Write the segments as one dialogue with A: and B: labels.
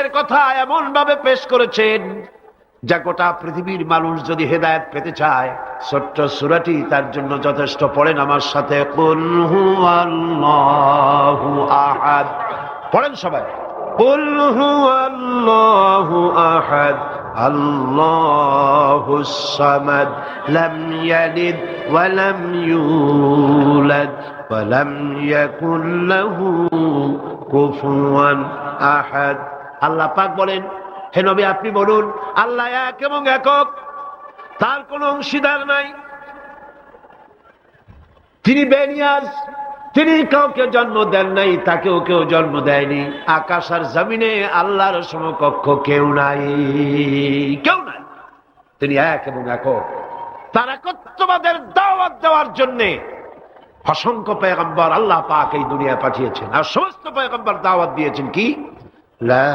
A: নিজের কথা এমন ভাবে পেশ করেছেন যা গোটা পৃথিবীর মানুষ যদি হেদায়েত পেতে চায় ছোট্ট সূরাটি তার জন্য যথেষ্ট। পড়েন আমার সাথে, কুল হুয়াল্লাহু আহাদ। পড়েন সবাই, কুল হুয়াল্লাহু আহাদ আল্লাহুস সামাদ লাম ইয়ালিদ ওয়া লাম ইউলাদ ওয়া লাম ইয়াকুল লাহু কুফুয়ান আহাদ। আল্লাহ পাক বলেন, হে নবী আপনি বলুন, আল্লাহ এক এবং একক, তার কোনো অংশীদার নাই, তিনি বেনিয়াজ, তিনি কাউকে জন্ম দেন নাই, তাকেও কেউ জন্ম দেয়নি। আকাশ আর জমিনে আল্লাহর সমকক্ষ কেউ নাই, কেউ নাই। তিনি এক এবং একক। তার একত্ববাদের দাওয়াত দেওয়ার জন্য অসংখ্য পয়গম্বর আল্লাহ পাক এই দুনিয়ায় পাঠিয়েছেন, আর সমস্ত পয়গম্বর দাওয়াত দিয়েছেন কি, লা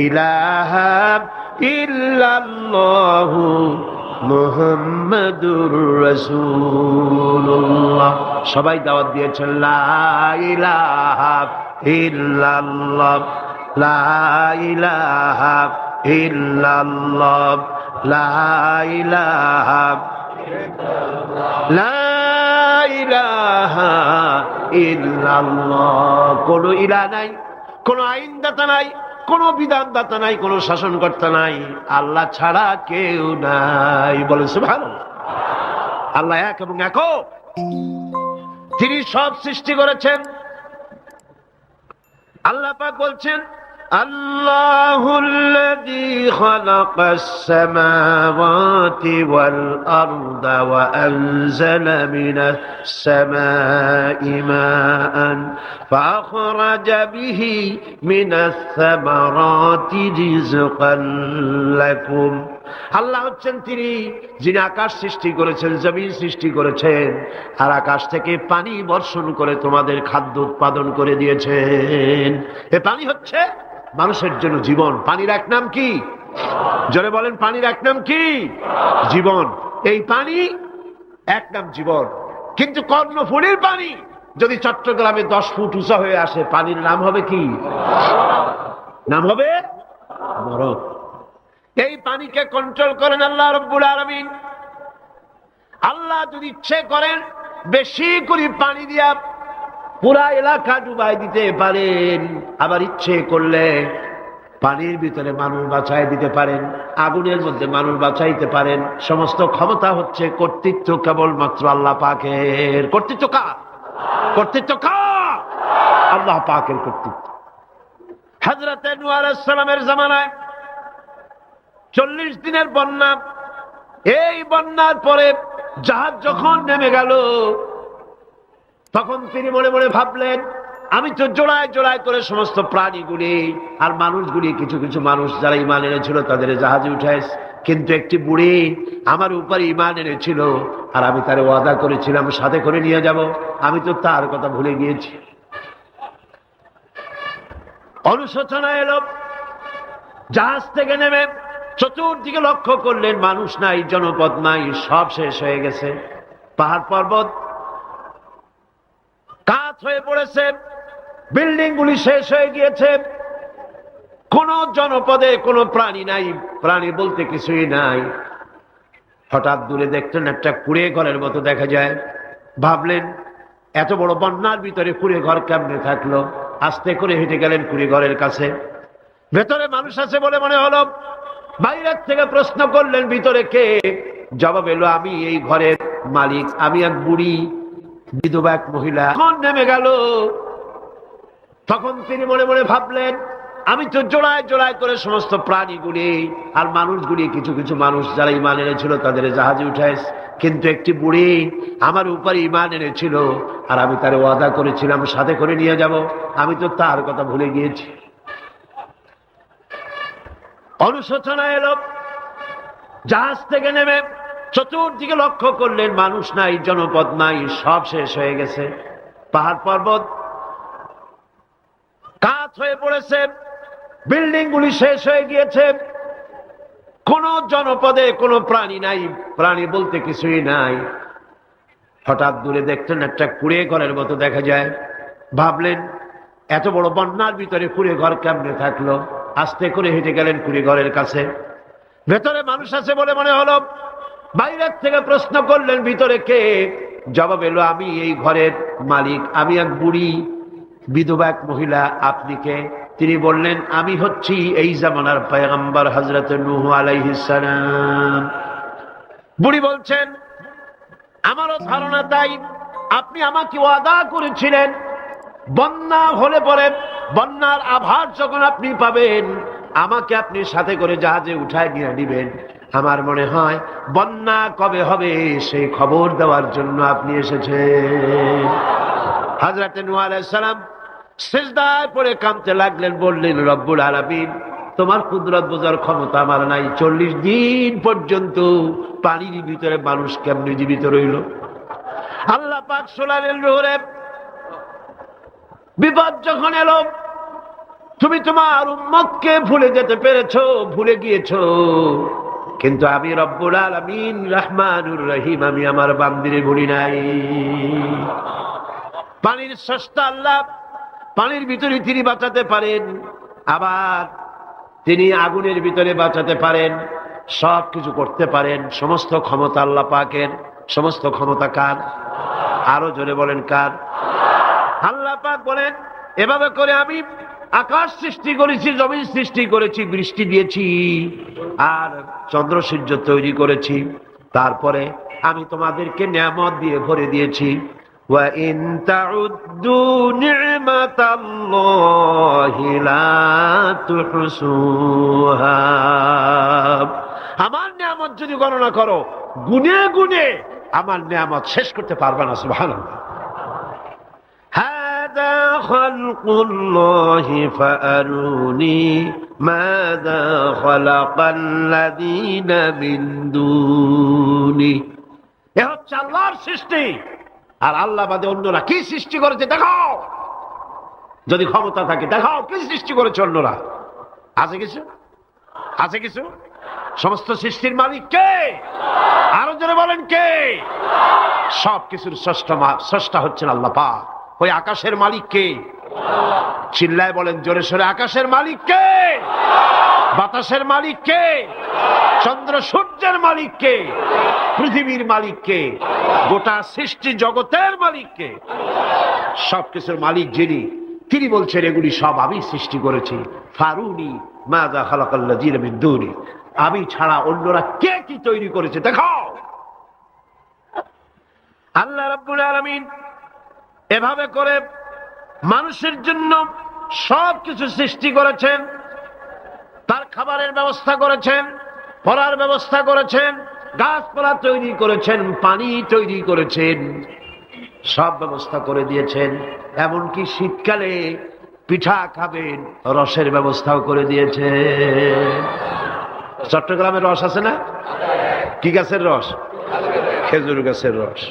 A: ইলাহা ইল্লাল্লাহু মুহাম্মাদুর রাসূলুল্লাহ। সবাই দাওয়াত দিয়েছেন লা ইলাহা ইল্লাল্লাহ, লা ইলাহা ইল্লাল্লাহ, লা ইলাহা লা ইলাহা ইল্লাল্লাহ। কোন ইলাহ নাই, কোন আইনদাতা নাই, কোন বিধানদাতা নাই, কোন শাসনকর্তা নাই, আল্লাহ ছাড়া কেউ নাই। বলে সুবহানাল্লাহ। আল্লাহ এক এবং একক, তিনি সব সৃষ্টি করেছেন। আল্লাহ পাক বলছেন, আল্লাহুল্লাযী খালাকাস সামাওয়াতি ওয়াল আরদা ওয়া আনজালা মিনাস সামাই মাআন ফাআখরাজা বিহি মিনাস সামারাতি রিজকান লাকুম। আল্লাহ হচ্ছেন তিনি যিনি আকাশ সৃষ্টি করেছেন, জমিন সৃষ্টি করেছেন, আর আকাশ থেকে পানি বর্ষণ করে তোমাদের খাদ্য উৎপাদন করে দিয়েছেন। এ পানি হচ্ছে মানুষের জন্য জীবন। পানির এক নাম কি? জোরে বলেন, পানির এক নাম কি? জীবন। এই পানি এক নাম জীবন। কিন্তু কর্ণফুলীর পানি যদি চট্টগ্রামে 10 ফুট উঁচা হয়ে আসে, পানির নাম হবে কি? নাম হবে বরফ। এই পানিকে কন্ট্রোল করেন আল্লাহ রাব্বুল আলামিন। আল্লাহ যদি ইচ্ছে করেন বেশি করে পানি দিয়া পুরা এলাকা ডুবাই দিতে পারেন, আবার ইচ্ছে করলে পানির ভিতরে মানুষ বাঁচাই দিতে পারেন, আগুনের মধ্যে মানুষ বাঁচাইতে পারেন। সমস্ত ক্ষমতা হচ্ছে, কর্তৃত্ব কেবলমাত্র আল্লাহ পাকের। কর্তৃত্ব কার? কর্তৃত্ব কার? আল্লাহ পাকের কর্তৃত্ব। হযরত নূহ আলাইহিস সালামের জামানায় 40 দিনের বন্যা। এই বন্যার পরে জাহাজ যখন নেমে গেল, তখন তিনি মনে মনে ভাবলেন, আমি তো জোড়ায় জোড়ায় করে সমস্ত প্রাণীগুলি আর মানুষগুলি, কিছু কিছু মানুষ যারা ঈমান এনেছিল তাদের জাহাজে উঠাইছে, কিন্তু একটি বুড়ি আমার উপরে ঈমান এনেছিল, আর আমি তার ওয়াদা করেছিলাম সাথে করে নিয়ে যাব, আমি তো তার কথা ভুলে গিয়েছি। অনুশোচনা এলো। জাহাজ থেকে নেমে চতুর্দিকে লক্ষ্য করলেন, মানুষ নাই, জনপদ নাই, সব শেষ হয়ে গেছে। পাহাড় পর্বত কাত হয়ে পড়েছে, বিল্ডিং গুলি শেষ হয়ে গিয়েছে, কোন জনপদে কোনো প্রাণী নাই, প্রাণী বলতে কিছুই নাই। হঠাৎ দূরে দেখলেন একটা কুড়ে ঘরের মতো দেখা যায়। ভাবলেন, এত বড় বন্যার ভিতরে কুড়ে ঘর কেমনে থাকলো? আস্তে করে হেঁটে গেলেন কুড়ে ঘরের কাছে। ভেতরে মানুষ আছে বলে মনে হলো। বাইরের থেকে প্রশ্ন করলেন, ভিতরে কে? জবাব এলো, আমি এই ঘরের মালিক, আমি এক বুড়ি বিধবা এক মহিলা। তখন নেমে গেল। তখন তিনি মনে মনে ভাবলেন, আমি তো জোড়ায় জোড়ায় করে সমস্ত প্রাণীগুলি আর মানুষগুলি, কিছু কিছু মানুষ যারা ঈমান এনেছিল তাদের জাহাজে উঠাইছে, কিন্তু একটি বুড়ি আমার উপরে ঈমান এনেছিল, আর আমি তার ওয়াদা করেছিলাম সাথে করে নিয়ে যাব, আমি তো তার কথা ভুলে গিয়েছি। অনুশোচনা এলো। জাহাজ থেকে নেমে চতুর্দিকে লক্ষ্য করলেন, মানুষ নাই, জনপদ নাই, সব শেষ হয়ে গেছে। পাহাড় পর্বত কাত হয়ে পড়েছে, বিল্ডিং গুলি শেষ হয়ে গিয়েছে, কোন জনপদে কোনো প্রাণী নাই, প্রাণী বলতে কিছুই নাই। হঠাৎ দূরে দেখলেন একটা কুড়ে ঘরের মতো দেখা যায়। ভাবলেন, এত বড় বন্যার ভিতরে কুড়ে ঘর কেমনে থাকলো? আস্তে করে হেঁটে গেলেন কুড়ি ঘরের কাছে। ভেতরে মানুষ আছে বলে মনে হলো। বাইরের থেকে প্রশ্ন করলেন, ভিতরে কে? জবাব এলো, আমি এই ঘরের মালিক, আমি এক বুড়ি বিধবা এক মহিলা। আপনি কে? তিনি বললেন, আমি হচ্ছি এই জামানার পয়গম্বর হযরত নূহ আলাইহিস সালাম। বুড়ি বলছেন, আমারও ধারণা তাই। আপনি আমাকে ওয়াদা করেছিলেন বন্যা হলে পরে, বন্যার আভাস যখন আপনি পাবেন, আমাকে আপনি সাথে করে জাহাজে উঠায় নিয়ে নিবেন। আমার মনে হয় বন্যা কবে হবে সেই খবর দেওয়ার জন্য আপনি এসেছেন। হযরত নূহ আলাইহিস সালাম সিজদায় পড়ে কাঁদতে লাগলেন, বললেন, রব্বুল আলামিন, তোমার কুদরত বোঝার ক্ষমতা আমার নাই। 40 দিন পর্যন্ত পানির ভিতরে মানুষ কেমনে জীবিত রইল? আল্লাহ পাক শোনালেন, নূরে, বিপদ যখন এলো তুমি তোমার উম্মতকে ভুলে যেতে পেরেছো, ভুলে গিয়েছো, কিন্তু আমি রব্বুল আলামিন রহমানুর রহিম, আমি আমার বান্দিরে ভুলি নাই। পানির স্রষ্টা আল্লাহ, পানির ভিতরে তিনি বাঁচাতে পারেন, আবার তিনি আগুনের ভিতরে বাঁচাতে পারেন, সব কিছু করতে পারেন। সমস্ত ক্ষমতা আল্লাহ পাকের। সমস্ত ক্ষমতা কার? আরো জোরে বলেন, কার? আল্লাহ পাক বলেন, এভাবে করে আমি আকাশ সৃষ্টি করেছি, জমিন সৃষ্টি করেছি, বৃষ্টি দিয়েছি, আর চন্দ্র সূর্য তৈরি করেছি। তারপরে আমি তোমাদেরকে নিয়ামত দিয়ে ভরে দিয়েছি। ওয়া ইন তাউদ্দু নি'মাতাল্লাহি লা তুহসুহা। আমার নিয়ামত যদি গণনা করো, গুনে গুনে আমার নিয়ামত শেষ করতে পারবে না। সুবহানাল্লাহ। হাদা খালকুল্লাহি ফাআরুনি মাযা খালাকাল্লাযীনা মিন দুনি। এ হচ্ছে আল্লাহর সৃষ্টি, আর আল্লাহ বাদে অন্যরা কি সৃষ্টি করেছে দেখাও। যদি ক্ষমতা থাকে দেখাও কি সৃষ্টি করেছে অন্যরা। আছে কিছু? আছে কিছু? সমস্ত সৃষ্টির মালিক কে? আরো জোরে বলেন, কে? সব কিছুর স্রষ্টা হচ্ছেন আল্লাহ পাক। ওই আকাশের মালিক কে? চিল্লায় বলেন জোরে সোরে, আকাশের মালিক কে? বাতাসের মালিক কে? চন্দ্র সূর্যের মালিক কে? পৃথিবীর মালিক কে? গোটা সৃষ্টি জগতের মালিক কে? সবকিছুর মালিক যিনি, তিনি বলছেন এগুলি সব আমি সৃষ্টি করেছি। ফারুনি মাযা খালাকাল্লাযীনা মিন দুনি। আমি ছাড়া অন্যরা কে কি তৈরি করেছে দেখাও। আল্লাহ রাব্বুল আলামিন এভাবে করে মানুষের জন্য সব কিছু সৃষ্টি করেছেন। তার খাবারের ব্যবস্থা করেছেন, পড়ার ব্যবস্থা করেছেন, গাছপালা তৈরি করেছেন, পানি তৈরি করেছেন, সব ব্যবস্থা করে দিয়েছেন। এমনকি শীতকালে পিঠা খাবেন, রসের ব্যবস্থাও করে দিয়েছেন। চট্টগ্রামের রস আছে না? কি গাছের রস? খেজুর গাছের রস।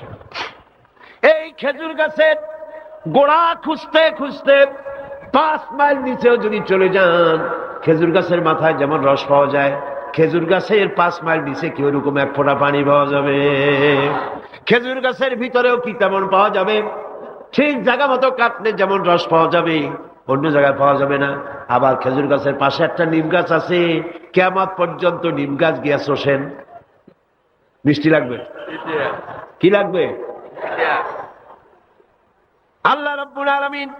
A: এই খেজুর গাছের গোড়া খুঁজতে খুঁজতে 5 মাইল নিচেও যদি চলে যান, খেজুর গাছের মাথায় যেমন রস পাওয়া যায়, খেজুর গাছের 5 মাইল নিচে কি ওরকম এক ফোঁটা পানি পাওয়া যাবে? খেজুর গাছের ভিতরেও কি তেমন পাওয়া যাবে? ঠিক জায়গা মতো কাটলে যেমন রস পাওয়া যাবে, অন্য জায়গায় পাওয়া যাবে না। আবার খেজুর গাছের পাশে একটা নিম গাছ আছে, কিয়ামত পর্যন্ত নিম গাছ গিয়া শোষেন। মিষ্টি লাগবে? কি লাগবে? আল্লাহ রাব্বুল আলামিন,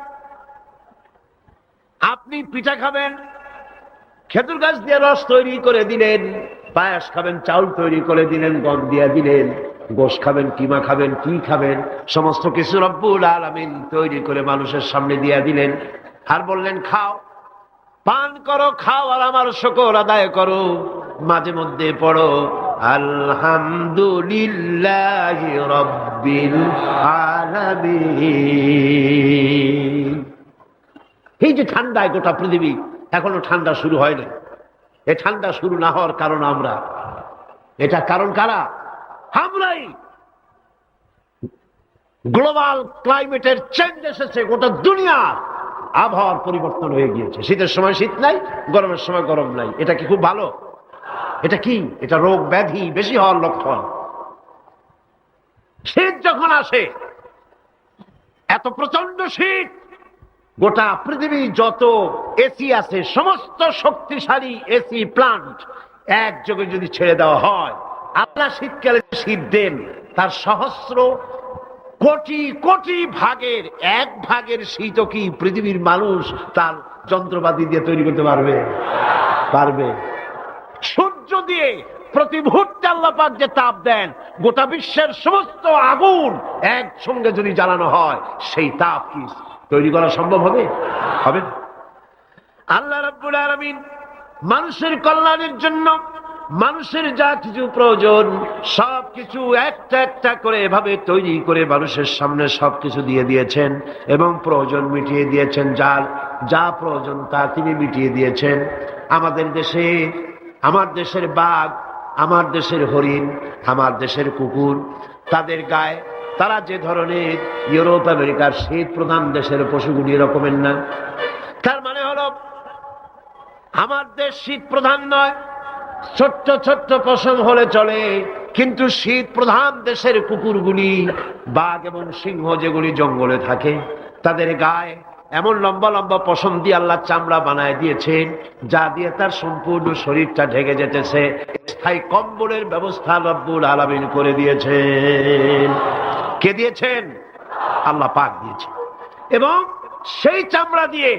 A: আপনি পিঠা খাবেন, খেজুর গাছ দিয়ে রস তৈরি করে দিলেন। পায়েস খাবেন, চাউল তৈরি করে দিলেন, গম দিয়ে দিলেন। গোশ খাবেন, কিমা খাবেন, কি খাবেন, সমস্ত কিছু রব্বুল আলামিন তৈরি করে মানুষের সামনে দিয়ে দিলেন। আর বললেন খাও, পান করো, খাও, আর আমার শুকর আদায় করো। মাঝে মধ্যে পড়ো আলহামদুলিল্লাহি রাব্বিল আলামিন। এই যে ঠান্ডায় গোটা পৃথিবী, এখনো ঠান্ডা শুরু হয়নি। এই ঠান্ডা শুরু না হওয়ার কারণ আমরা। এটা কারণ কারা? আমরাই। গ্লোবাল ক্লাইমেটের চেঞ্জ এসেছে, গোটা দুনিয়ার আবহাওয়ার পরিবর্তন হয়ে গিয়েছে। শীতের সময় শীত নাই, গরমের সময় গরম নাই। এটা কি খুব ভালো? এটা কি? এটা রোগ ব্যাধি বেশি হওয়ার লক্ষণ। শীত যখন আসে, এত প্রচন্ড শীত, গোটা পৃথিবী যত এসি আছে, সমস্ত শক্তিশালী এসি প্লান্ট একযোগে যদি ছেড়ে দেওয়া হয়, আল্লাহ শীতকালে শীত দেন, তার সহস্র কোটি কোটি ভাগের এক ভাগের শীতও কি পৃথিবীর মানুষ তার যন্ত্রপাতি দিয়ে তৈরি করতে পারবে? পারবে। সূর্য দিয়ে প্রতি মুহূর্তে আল্লাহ পাক যে তাপ দেন, গোটা বিশ্বের সমস্ত আগুন একসঙ্গে যদি জ্বালানো হয়, সেই তাপ কি তৈরি করা সম্ভব হবে? হবে না। আল্লাহ রাব্বুল আলামিন মানুষের কল্যাণের জন্য মানুষের যা কিছু প্রয়োজন সবকিছু একটা একটা করে এভাবে তৈরি করে মানুষের সামনে সবকিছু দিয়ে দিয়েছেন এবং প্রয়োজন মিটিয়ে দিয়েছেন। যার যা প্রয়োজন তা তিনি মিটিয়ে দিয়েছেন। আমাদের দেশে, আমার দেশের বাঘ, আমার দেশের হরিণ, আমার দেশের কুকুর, তাদের গায়ে তারা যে ধরনের ইউরোপ আমেরিকার শীত প্রধান দেশের পশুগুলি এরকমের না। তার মানে হলো আমার দেশ শীত প্রধান নয়, ছোট্ট ছোট্ট পশম হলে চলে, কিন্তু শীত প্রধান দেশের কুকুরগুলি, বাঘ এবং সিংহ যেগুলি জঙ্গলে থাকে, তাদের গায়ে এমন লম্বা লম্বা পশম দিয়ে আল্লাহ চামড়া বানায় দিয়েছেন, যা দিয়ে তার সম্পূর্ণ শরীরটা ঢেকে যেতেছে। স্থায়ী কম্বলের ব্যবস্থা রব্বুল আলামিন করে দিয়েছেন। কে দিয়েছেন? আল্লাহ পাক দিয়েছেন। এবং সেই চামড়া দিয়ে,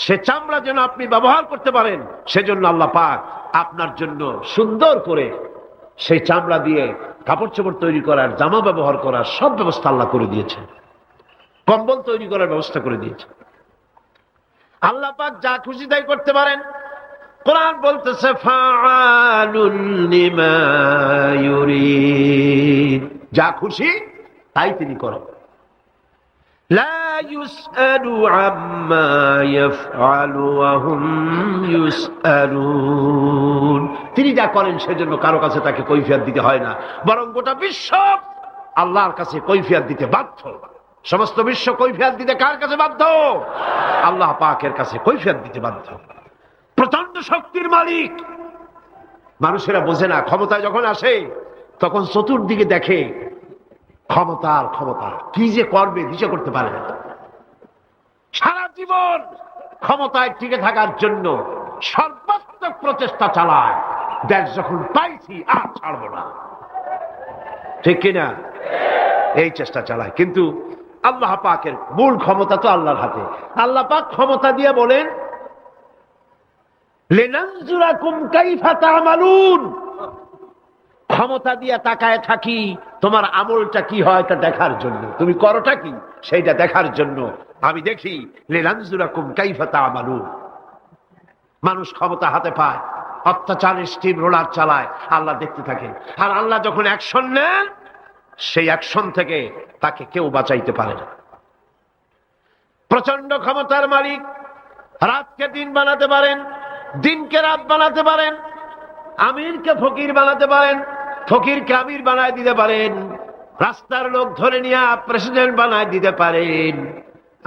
A: সে চামড়া যেন আপনি ব্যবহার করতে পারেন, সেজন্য আল্লাহ পাক আপনার জন্য সুন্দর করে সেই চামড়া দিয়ে কাপড় চোপড় তৈরি করার, জামা ব্যবহার করার সব ব্যবস্থা আল্লাহ করে দিয়েছেন। কম্বল তৈরি করার ব্যবস্থা করে দিয়েছেন। আল্লাহ পাক যা খুশি তাই করতে পারেন। কোরআন বলতেছে ফাআলুল লিমা ইউরিদ, যা খুশি তাই তিনি করেন। লা ইউসআলু আম্মা ইয়াফআলু ওয়া হুম ইউসআলুন, তিনি যা করেন সেজন্য কারো কাছে তাকে কৈফিয়ত দিতে হয় না, বরং গোটা বিশ্ব আল্লাহর কাছে কৈফিয়ত দিতে বাধ্য। সমস্ত বিশ্ব কৈফিয়ত দিতে কার কাছে বাধ্য? আল্লাহ পাকের কাছে কৈফিয়ত দিতে বাধ্য। প্রচন্ড শক্তির মালিক। মানুষেরা বোঝে না, ক্ষমতায় যখন আসে তখন চতুর্দিকে দেখে ক্ষমতার ক্ষমতা, কি যে করবে দিশা করতে পারে না। সারা জীবন ক্ষমতায় টিকে থাকার জন্য সর্বাত্মক প্রচেষ্টা চালায়, দেশ যখন পাইছি আর ছাড়বো না, ঠিক কিনা? এই চেষ্টা চালায়। কিন্তু আল্লাহ পাকের মূল ক্ষমতা তো আল্লাহর হাতে। আল্লাহ পাক ক্ষমতা দিয়ে বলেন লিনানজুরাকুম কাইফা তা'মালুন, ক্ষমতা দিয়ে তাকায় থাকি তোমার আমলটা কি হয় তা দেখার জন্য, তুমি করোটা কি সেইটা দেখার জন্য আমি দেখি। লিনানজুরাকুম কাইফা তা'মালুন। মানুষ ক্ষমতা হাতে পায়, অত্যাচারের স্টিম রোলার চালায়, আল্লাহ দেখতে থাকেন। আর আল্লাহ যখন অ্যাকশন নেন, সেই অ্যাকশন থেকে তাকে কেউ বাঁচাইতে পারে না। প্রচন্ড ক্ষমতার মালিক। রাতকে দিন বানাতে পারেন, দিনকে রাত বানাতে পারেন, আমিরকে ফকির বানাতে পারেন, ফকিরকে আমির বানায় দিতে পারেন, রাস্তার লোক ধরে নিয়ে প্রেসিডেন্ট বানায় দিতে পারেন,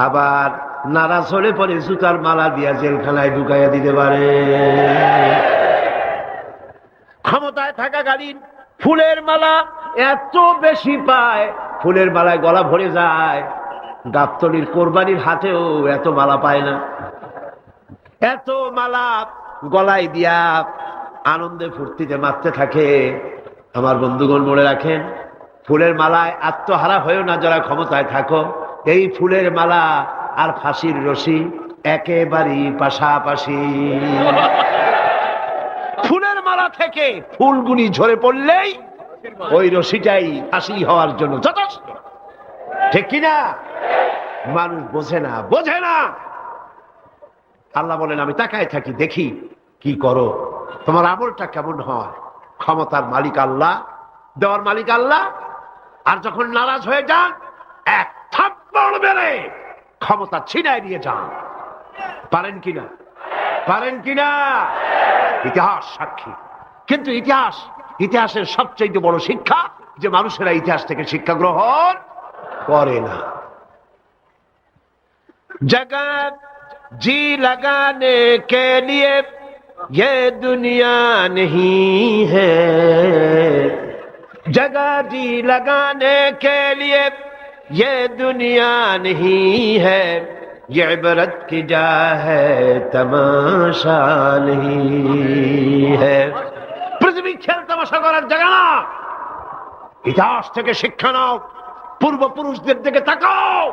A: আবার নারাজ হলে পরে জুতার মালা দিয়া জেলখানায় ঢুকাইয়া দিতে পারেন। ক্ষমতায় থাকাকালীন ফুলের মালা এত বেশি পায়, ফুলের মালায় গলা ভরে যায়। গাবতলির কোরবানির হাতেও এত মালা পায় না। এত মালা গলায় দিয়া আনন্দে ফুর্তিতে মারতে থাকে। আমার বন্ধুগণ মনে রাখেন, ফুলের মালায় আত্মহারা হয়েও না যারা ক্ষমতায় থাকো। এই ফুলের মালা আর ফাঁসির রশি একেবারেই পাশাপাশি। ফুলের মালা থেকে ফুলগুলি ঝরে পড়লেই ওই রশিটাই ফাঁসি হওয়ার জন্য যথেষ্ট, ঠিক কিনা? মানুষ বোঝে না, বোঝে না। আল্লাহ বলেন আমি তাকায় থাকি, দেখি কি করো, তোমার আমলটা কেমন হয়। ক্ষমতার মালিক আল্লাহ, দেওয়ার মালিক আল্লাহ। আর যখন নারাজ হয়ে যান, এক থাপ্পড় মেরে ক্ষমতা ছিনায় নিয়ে যান। পারেন কিনা? পারেন কিনা? ইতিহাস সাক্ষী। কিন্তু ইতিহাসের সবচেয়ে বড় শিক্ষা যে মানুষেরা ইতিহাস থেকে শিক্ষা গ্রহণ করে না। जगत जी लगाने के लिए ये दुनिया नहीं है, जगह जी लगाने के लिए ये दुनिया नहीं है, ये इबरत की जा है तमाशा नहीं है। পৃথিবী খেল তামাশা করার জায়গা না। ইতিহাস থেকে শিক্ষা নাও, পূর্বপুরুষদের দিকে তাকাও।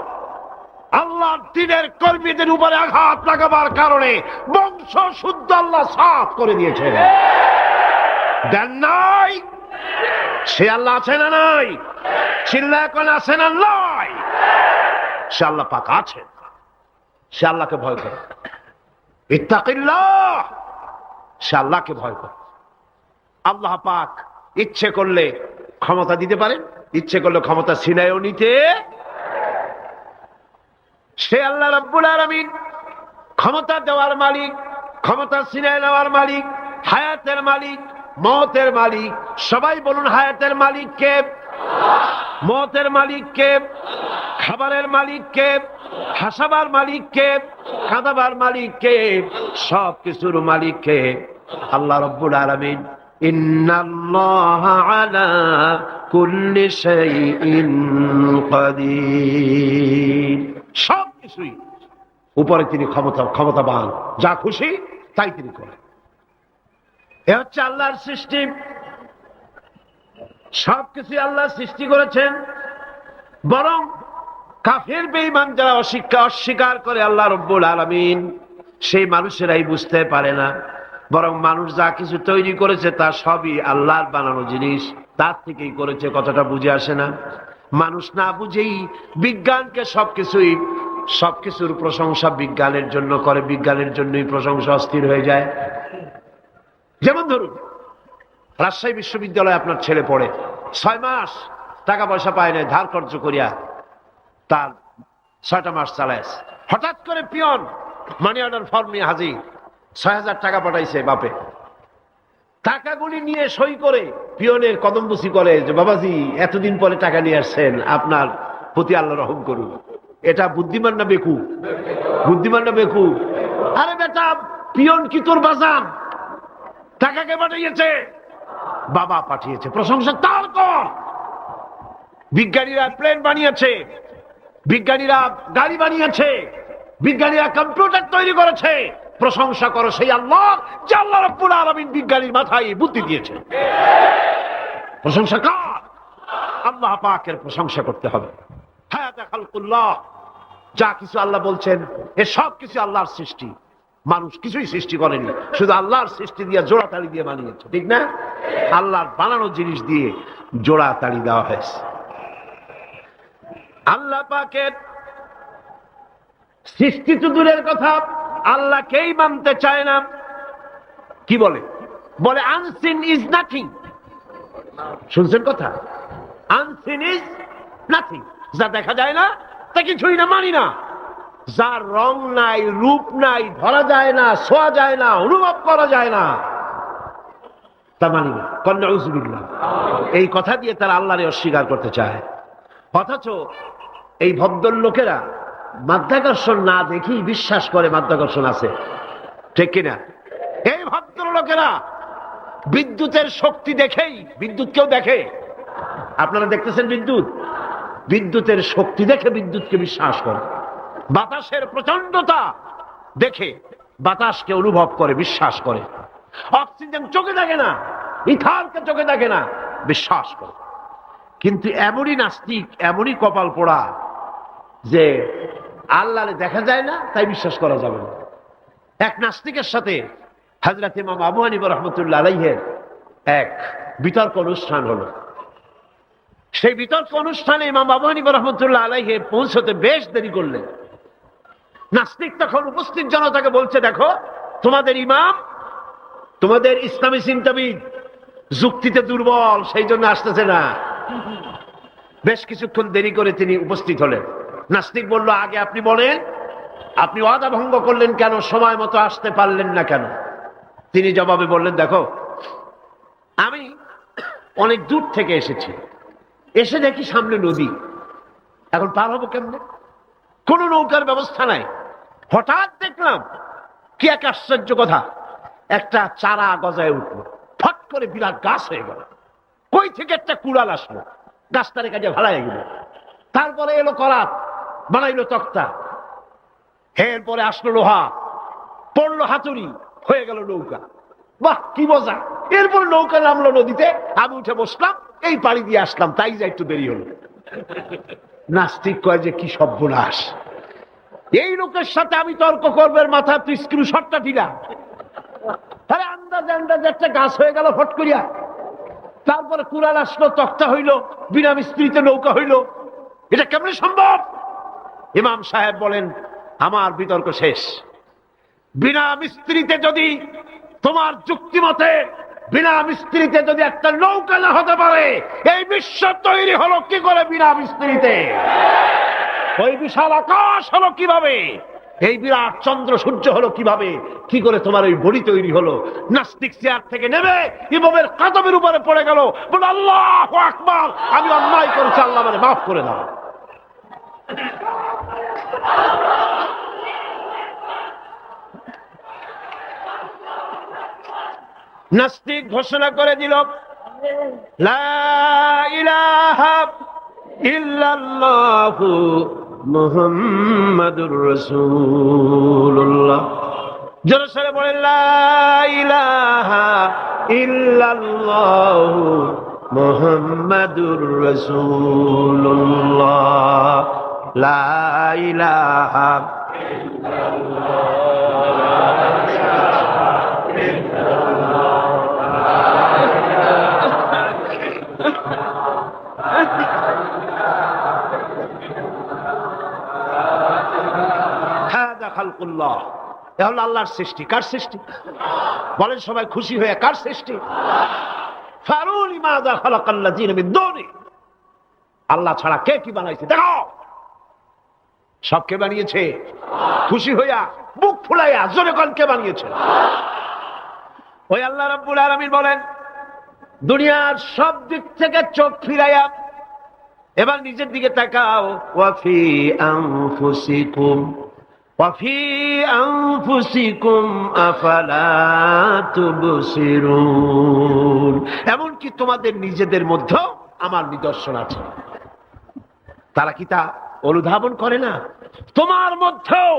A: আল্লাহর দ্বীনের কর্মীদের উপরে আঘাত লাগাবার কারণে বংশ শুদ্ধ আল্লাহ সাফ করে দিয়েছেন। দেন নাই? সে আল্লাহ আছে না নাই? চিল্লা এখন আছে না নাই? সে আল্লাহ পাক আছে। সে আল্লাহকে ভয় করে। ইত্তাকিল্লাহ, সে আল্লাহকে ভয় করে। আল্লাহ পাক ইচ্ছে করলে ক্ষমতা দিতে পারেন, ইচ্ছে করলে ক্ষমতা ছিনায়ও নিতে। সে আল্লাহ রাব্বুল আলামিন ক্ষমতা দেওয়ার মালিক, ক্ষমতা ছিনায় নেওয়ার মালিক, হায়াতের মালিক, মওতের মালিক। সবাই বলুন, হায়াতের মালিক কে? মওতের মালিক কে? খাবারের মালিক কে? হাসাবার মালিক কে? কাঁদাবার মালিক কে? সব কিছুর মালিক কে? আল্লাহ রাব্বুল আলামিন। ইন্নাল্লাহা আলা কুল্লি শাইইন কাদির। সব কিছুই উপরে তিনি ক্ষমতাবান, যা খুশি তাই তিনি করেন। এ হচ্ছে আল্লাহর সৃষ্টি। সবকিছু আল্লাহ সৃষ্টি করেছেন। বরং কাফের বেঈমান যারা অস্বীকার করে আল্লাহ রাব্বুল আলামিন, সেই মানুষেরাই বুঝতে পারে না। বরং মানুষ যা কিছু তৈরি করেছে তা সবই আল্লাহর বানানো জিনিস, তার থেকেই করেছে। কথাটা বুঝে আসে না? মানুষ না বুঝেই বিজ্ঞানকে সবকিছুর প্রশংসা বিজ্ঞানের জন্য করে, বিজ্ঞানের জন্যই প্রশংসা অস্থির হয়ে যায়। যেমন ধরুন, রাজশাহী বিশ্ববিদ্যালয়ে আপনার ছেলে পড়ে, 6 মাস টাকা পয়সা পায় না, ধার কর্জ করিয়া তার 6টা মাস চালায়। হঠাৎ করে পিয়ন মানি অর্ডার ফর্ম নিয়ে হাজির, 6,000 টাকা পাঠাইছে বাপে। টাকাগুলি নিয়ে সই করে পিয়নের কদমবুসি করে যে, বাবাজি এতদিন পরে টাকা নিয়ে আসছেন, আপনার প্রতি আল্লাহ রহম করুন। এটা বুদ্ধিমান না বেকুব? বুদ্ধিমান না বেকুব? আরে বেটা, পিয়ন কি তোর বাজান? টাকাকে পাঠিয়েছে? বাবা পাঠিয়েছে, প্রশংসা তার কর। বিজ্ঞানীরা প্লেন বানিয়েছে, বিজ্ঞানীরা গাড়ি বানিয়েছে, বিজ্ঞানীরা কম্পিউটার তৈরি করেছে, প্রশংসা করো সেই আল্লাহ যে আল্লাহ রাব্বুল আলামিন বিজ্ঞানীর মাথায় বুদ্ধি দিয়েছে। প্রশংসা কার? আল্লাহ পাকের প্রশংসা করতে হবে। হায়াতে খালকুল্লাহ, যা কিছু আল্লাহ বলছেন এ সব কিছু আল্লাহর সৃষ্টি। মানুষ কিছুই সৃষ্টি করেনি, শুধু আল্লাহর সৃষ্টি দিয়ে জোড়া তালি দিয়ে বানিয়েছে, ঠিক না? আল্লাহর বানানো জিনিস দিয়ে জোড়া তালি দেওয়া হয়েছে। আল্লাহ পাকের সৃষ্টি তো দূরের কথা, আল্লাহকেই মানতে চায় না। কি বলে? বলে আনসিন ইজ নাথিং। শুনছেন কথা? আনসিন ইজ নাথিং, যা দেখা যায় না তা কিছুই না, মানি না। যার রং নাই, রূপ নাই, ধরা যায় না, ছোঁয়া যায় না, অনুভব করা যায় না, তা মানি না। নাউযুবিল্লাহ। এই কথা দিয়ে তারা আল্লাহরে অস্বীকার করতে চায়। অথচ এই ভদ্রলোকেরা মাধ্যাকর্ষণ না দেখেই বিশ্বাস করে মাধ্যাকর্ষণ আছে, ঠিক কিনা? এই ভদ্রলোকেরা বিদ্যুতের শক্তি দেখেই, বিদ্যুৎ কেউ দেখে? আপনারা দেখতেছেন বিদ্যুৎ? বিদ্যুতের শক্তি দেখে বিদ্যুৎকে বিশ্বাস করে। বাতাসের প্রচন্ডতা দেখে বাতাসকে অনুভব করে, বিশ্বাস করে। অক্সিজেন চোখে দেখে না, ইথারকে চোখে দেখে না, বিশ্বাস করে। কিন্তু এমনই নাস্তিক, এমনই কপাল পোড়া যে আল্লাহরে দেখা যায় না তাই বিশ্বাস করা যাবে না। এক নাস্তিকের সাথে হযরত ইমাম আবু হানিফা রাহমাতুল্লাহ আলাইহির এক বিতর্ক অনুষ্ঠান হলো। সেই বিতর্ক অনুষ্ঠানে ইমাম আবু হানিফা রাহমাতুল্লাহ আলাইহি পৌঁছতে বেশ দেরি করলেন। নাস্তিক তখন উপস্থিত জনতাকে বলছে, দেখো তোমাদের ইমাম, তোমাদের ইসলামী চিন্তাবিদ যুক্তিতে দুর্বল, সেই জন্য আসতেছে না। বেশ কিছুক্ষণ দেরি করে তিনি উপস্থিত হলেন। নাস্তিক বলল, আগে আপনি বলেন, আপনি ওয়াদা ভঙ্গ করলেন কেন? সময় মতো আসতে পারলেন না কেন? তিনি জবাবে বললেন, দেখো আমি অনেক দূর থেকে এসেছি, এসে দেখি সামনে নদী, এখন পার হবো কেমনে? কোন নৌকার ব্যবস্থা নাই। হঠাৎ দেখলাম কি এক আশ্চর্য কথা, একটা চারা গজায় উঠলো, ফট করে বিরাট গাছ হয়ে গেল। কই থেকে একটা কুড়াল আসলো, গাছটারে কাজে ভালাই গেল। তারপরে এলো করাত, বানাইলো তক্তা। এরপরে আসলো লোহা, পড়লো হাতুড়ি, হয়ে গেল নৌকা। বাহ কি মজা! এরপর নৌকা নামলো নদীতে, আমি উঠে বসলাম, এই পাড়ি দিয়ে আসলাম, তাই যা একটু দেরি হলো। নাস্তিক কয় যে কি সর্বনাশ, এই লোকের সাথে আমি তর্ক করবে, মাথা তুই স্ক্রু শটটা ঢিলা। আরে আন্দাজে আন্দাজে একটা গাছ হয়ে গেল ফট করিয়া। তারপরে কুড়াল আসলো, তক্তা হইল, বিনা মিস্ত্রিতে নৌকা হইল। এটা কেমন সম্ভব? ইমাম সাহেব বলেন, আমার বিতর্ক শেষ। বিনা মিস্ত্রিতে যদি, তোমার যুক্তি মতে বিনা মিস্ত্রিতে যদি একটা নৌকা না হতে পারে, এই বিশ্ব তৈরি হলো কি করে বিনা মিস্ত্রিতে? ওই বিশাল আকাশ হলো কিভাবে? এই বিরাট চন্দ্র সূর্য হলো কিভাবে? কি করে তোমার ওই বডি তৈরি হলো? নাস্তিক চেয়ার থেকে নেমে ইমামের কাদমের উপরে পড়ে গেল, বলে আল্লাহু আকবার, আমি অন্যায় করেছি, আল্লাহ আমারে মাফ করে দাও। নাস্তিক ঘোষণা করে দিল, লা ইলাহা ইল্লাল্লাহু মুহাম্মাদুর রাসূলুল্লাহ। জোরে সরে বলেন, লা ইলাহা ইল্লাল্লাহু মুহাম্মাদুর রাসূলুল্লাহ। লা ইলাহা খালকুল্লাহ। এ হলো আল্লাহর সৃষ্টি। কার সৃষ্টি? বলেন সবাই খুশি হয়ে, কার সৃষ্টি? ফারুনি মাযা খালাকাল্লাযিনা মিন দুনি। আল্লাহ ছাড়া কে কি বানাইছে দেখো। সব কে বানিয়েছে? খুশি হইয়া, বুক ফুলাইয়া জোরে কোন কে বানিয়েছে? ওই আল্লাহ রাব্বুল আলামিন বলেন, দুনিয়ার সব দিক থেকে চোখ ফিরাইয়া এবার নিজের দিকে তাকাও। ওয়াফি আনফুসিকুম ওয়াফি আনফুসিকুম আফালা তুবসিরুন। এমনকি তোমাদের নিজেদের মধ্যেও আমার নিদর্শন আছে। তারা কি তা অনুধাবন করে না? তোমার মধ্যেও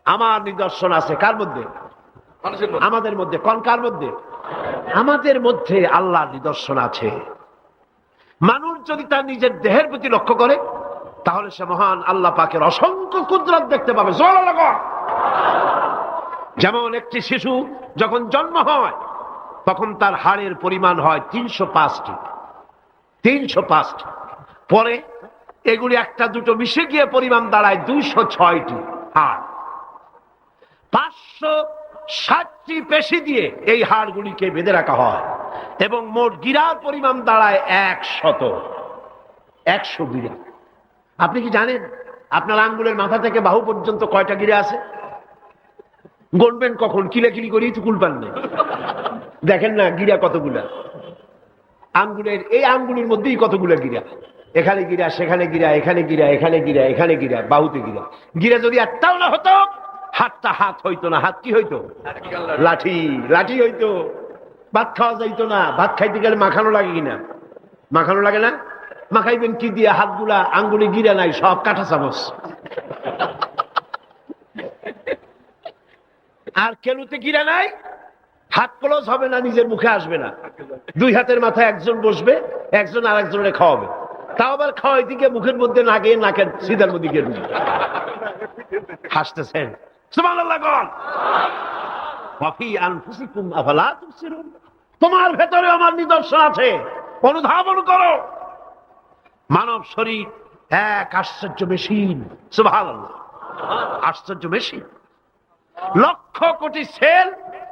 A: আমার নিদর্শন আছে। কার মধ্যে? আমাদের মধ্যে। কোন কার মধ্যে? আমাদের মধ্যে আল্লাহর নিদর্শন আছে। মানুষ যদি তার নিজের দেহের প্রতি লক্ষ্য করে, তাহলে সে মহান আল্লাহ পাকের অসংখ্য কুদরত দেখতে পাবে। যেমন একটি শিশু যখন জন্ম হয়, তখন তার হাড়ের পরিমাণ হয় 305টি। 305টি। পরে এগুলি একটা দুটো মিশে গিয়ে পরিমাণ দাঁড়ায় 206টি হাড়। 560টি পেশি দিয়ে এই হাড়গুলিকে বেঁধে রাখা হয় এবং মোট গিরার পরিমাণ দাঁড়ায় 100 গিরা। আপনি কি জানেন আপনার আঙ্গুলের মাথা থেকে বাহু পর্যন্ত কয়টা গিরা আছে? গণবেন কখন? কিলাকিলি করেই তো কুল পান না। দেখেন না গিরা কতগুলা। আঙ্গুলের এই আঙ্গুলের মধ্যেই কতগুলা গিরা। এখানে গিরা, সেখানে গিরা, এখানে গিরা, এখানে গিরা, এখানে গিরা, বাহুতে গিরা। গিরা যদি একটাও না হতো, হাতটা হাত হইতো না। হাত কি হইতো? লাঠি। লাঠি হইতো। ভাত খাওয়া যাইতো না। ভাত খাইতে গেলে মাখানো লাগে কিনা? মাখানো লাগে না? মাখাইবেন কি দিয়ে? হাতগুলা, আঙ্গুলে গিরা নাই, সব কাঁটা চামচ। আর কেনুতে গিরা নাই, হাত ক্লোজ হবে না, নিজের মুখে আসবে না। দুই হাতের মাথায় একজন বসবে, একজন আর একজনের খাওয়াবে। তাও আবার খাওয়াই দিকে মুখের মধ্যে না গিয়ে নাকের সিধার মধ্যে গিয়ে ঢুকবে। হাসতেছেন? সুবহানাল্লাহ বল। ওয়াফি আনফুসিকুম আফালা তুবসিরুন। তোমার ভেতরে আমার নিদর্শন আছে, অনুধাবন করো। মানব শরীর এক আশ্চর্য মেশিন। সুবহানাল্লাহ। আশ্চর্য মেশিন। লক্ষ কোটি সেল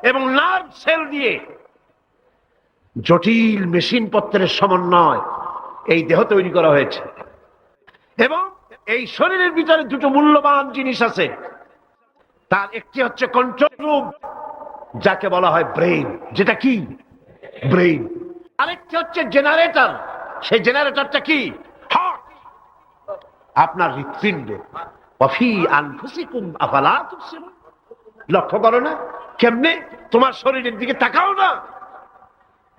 A: এবং নার্ভ সেল দিয়ে জটিল মেশিন পত্রের সমন্বয় এই দেহ তৈরি করা হয়েছে। এবং এই শরীরের ভিতরে দুটো মূল্যবান জিনিস আছে। তার একটি হচ্ছে কন্ট্রোল রুম, যাকে বলা হয় ব্রেইন। যেটা কি? ব্রেইন। আরেকটি হচ্ছে জেনারেটর। সেই জেনারেটরটা কি? হার্ট, আপনার হৃৎপিণ্ড। ওয়াফি আনফুসিকুম আফালা তুবসিরুন। লক্ষ্য করো না? কেমনে? তোমার শরীরের দিকে তাকাও না।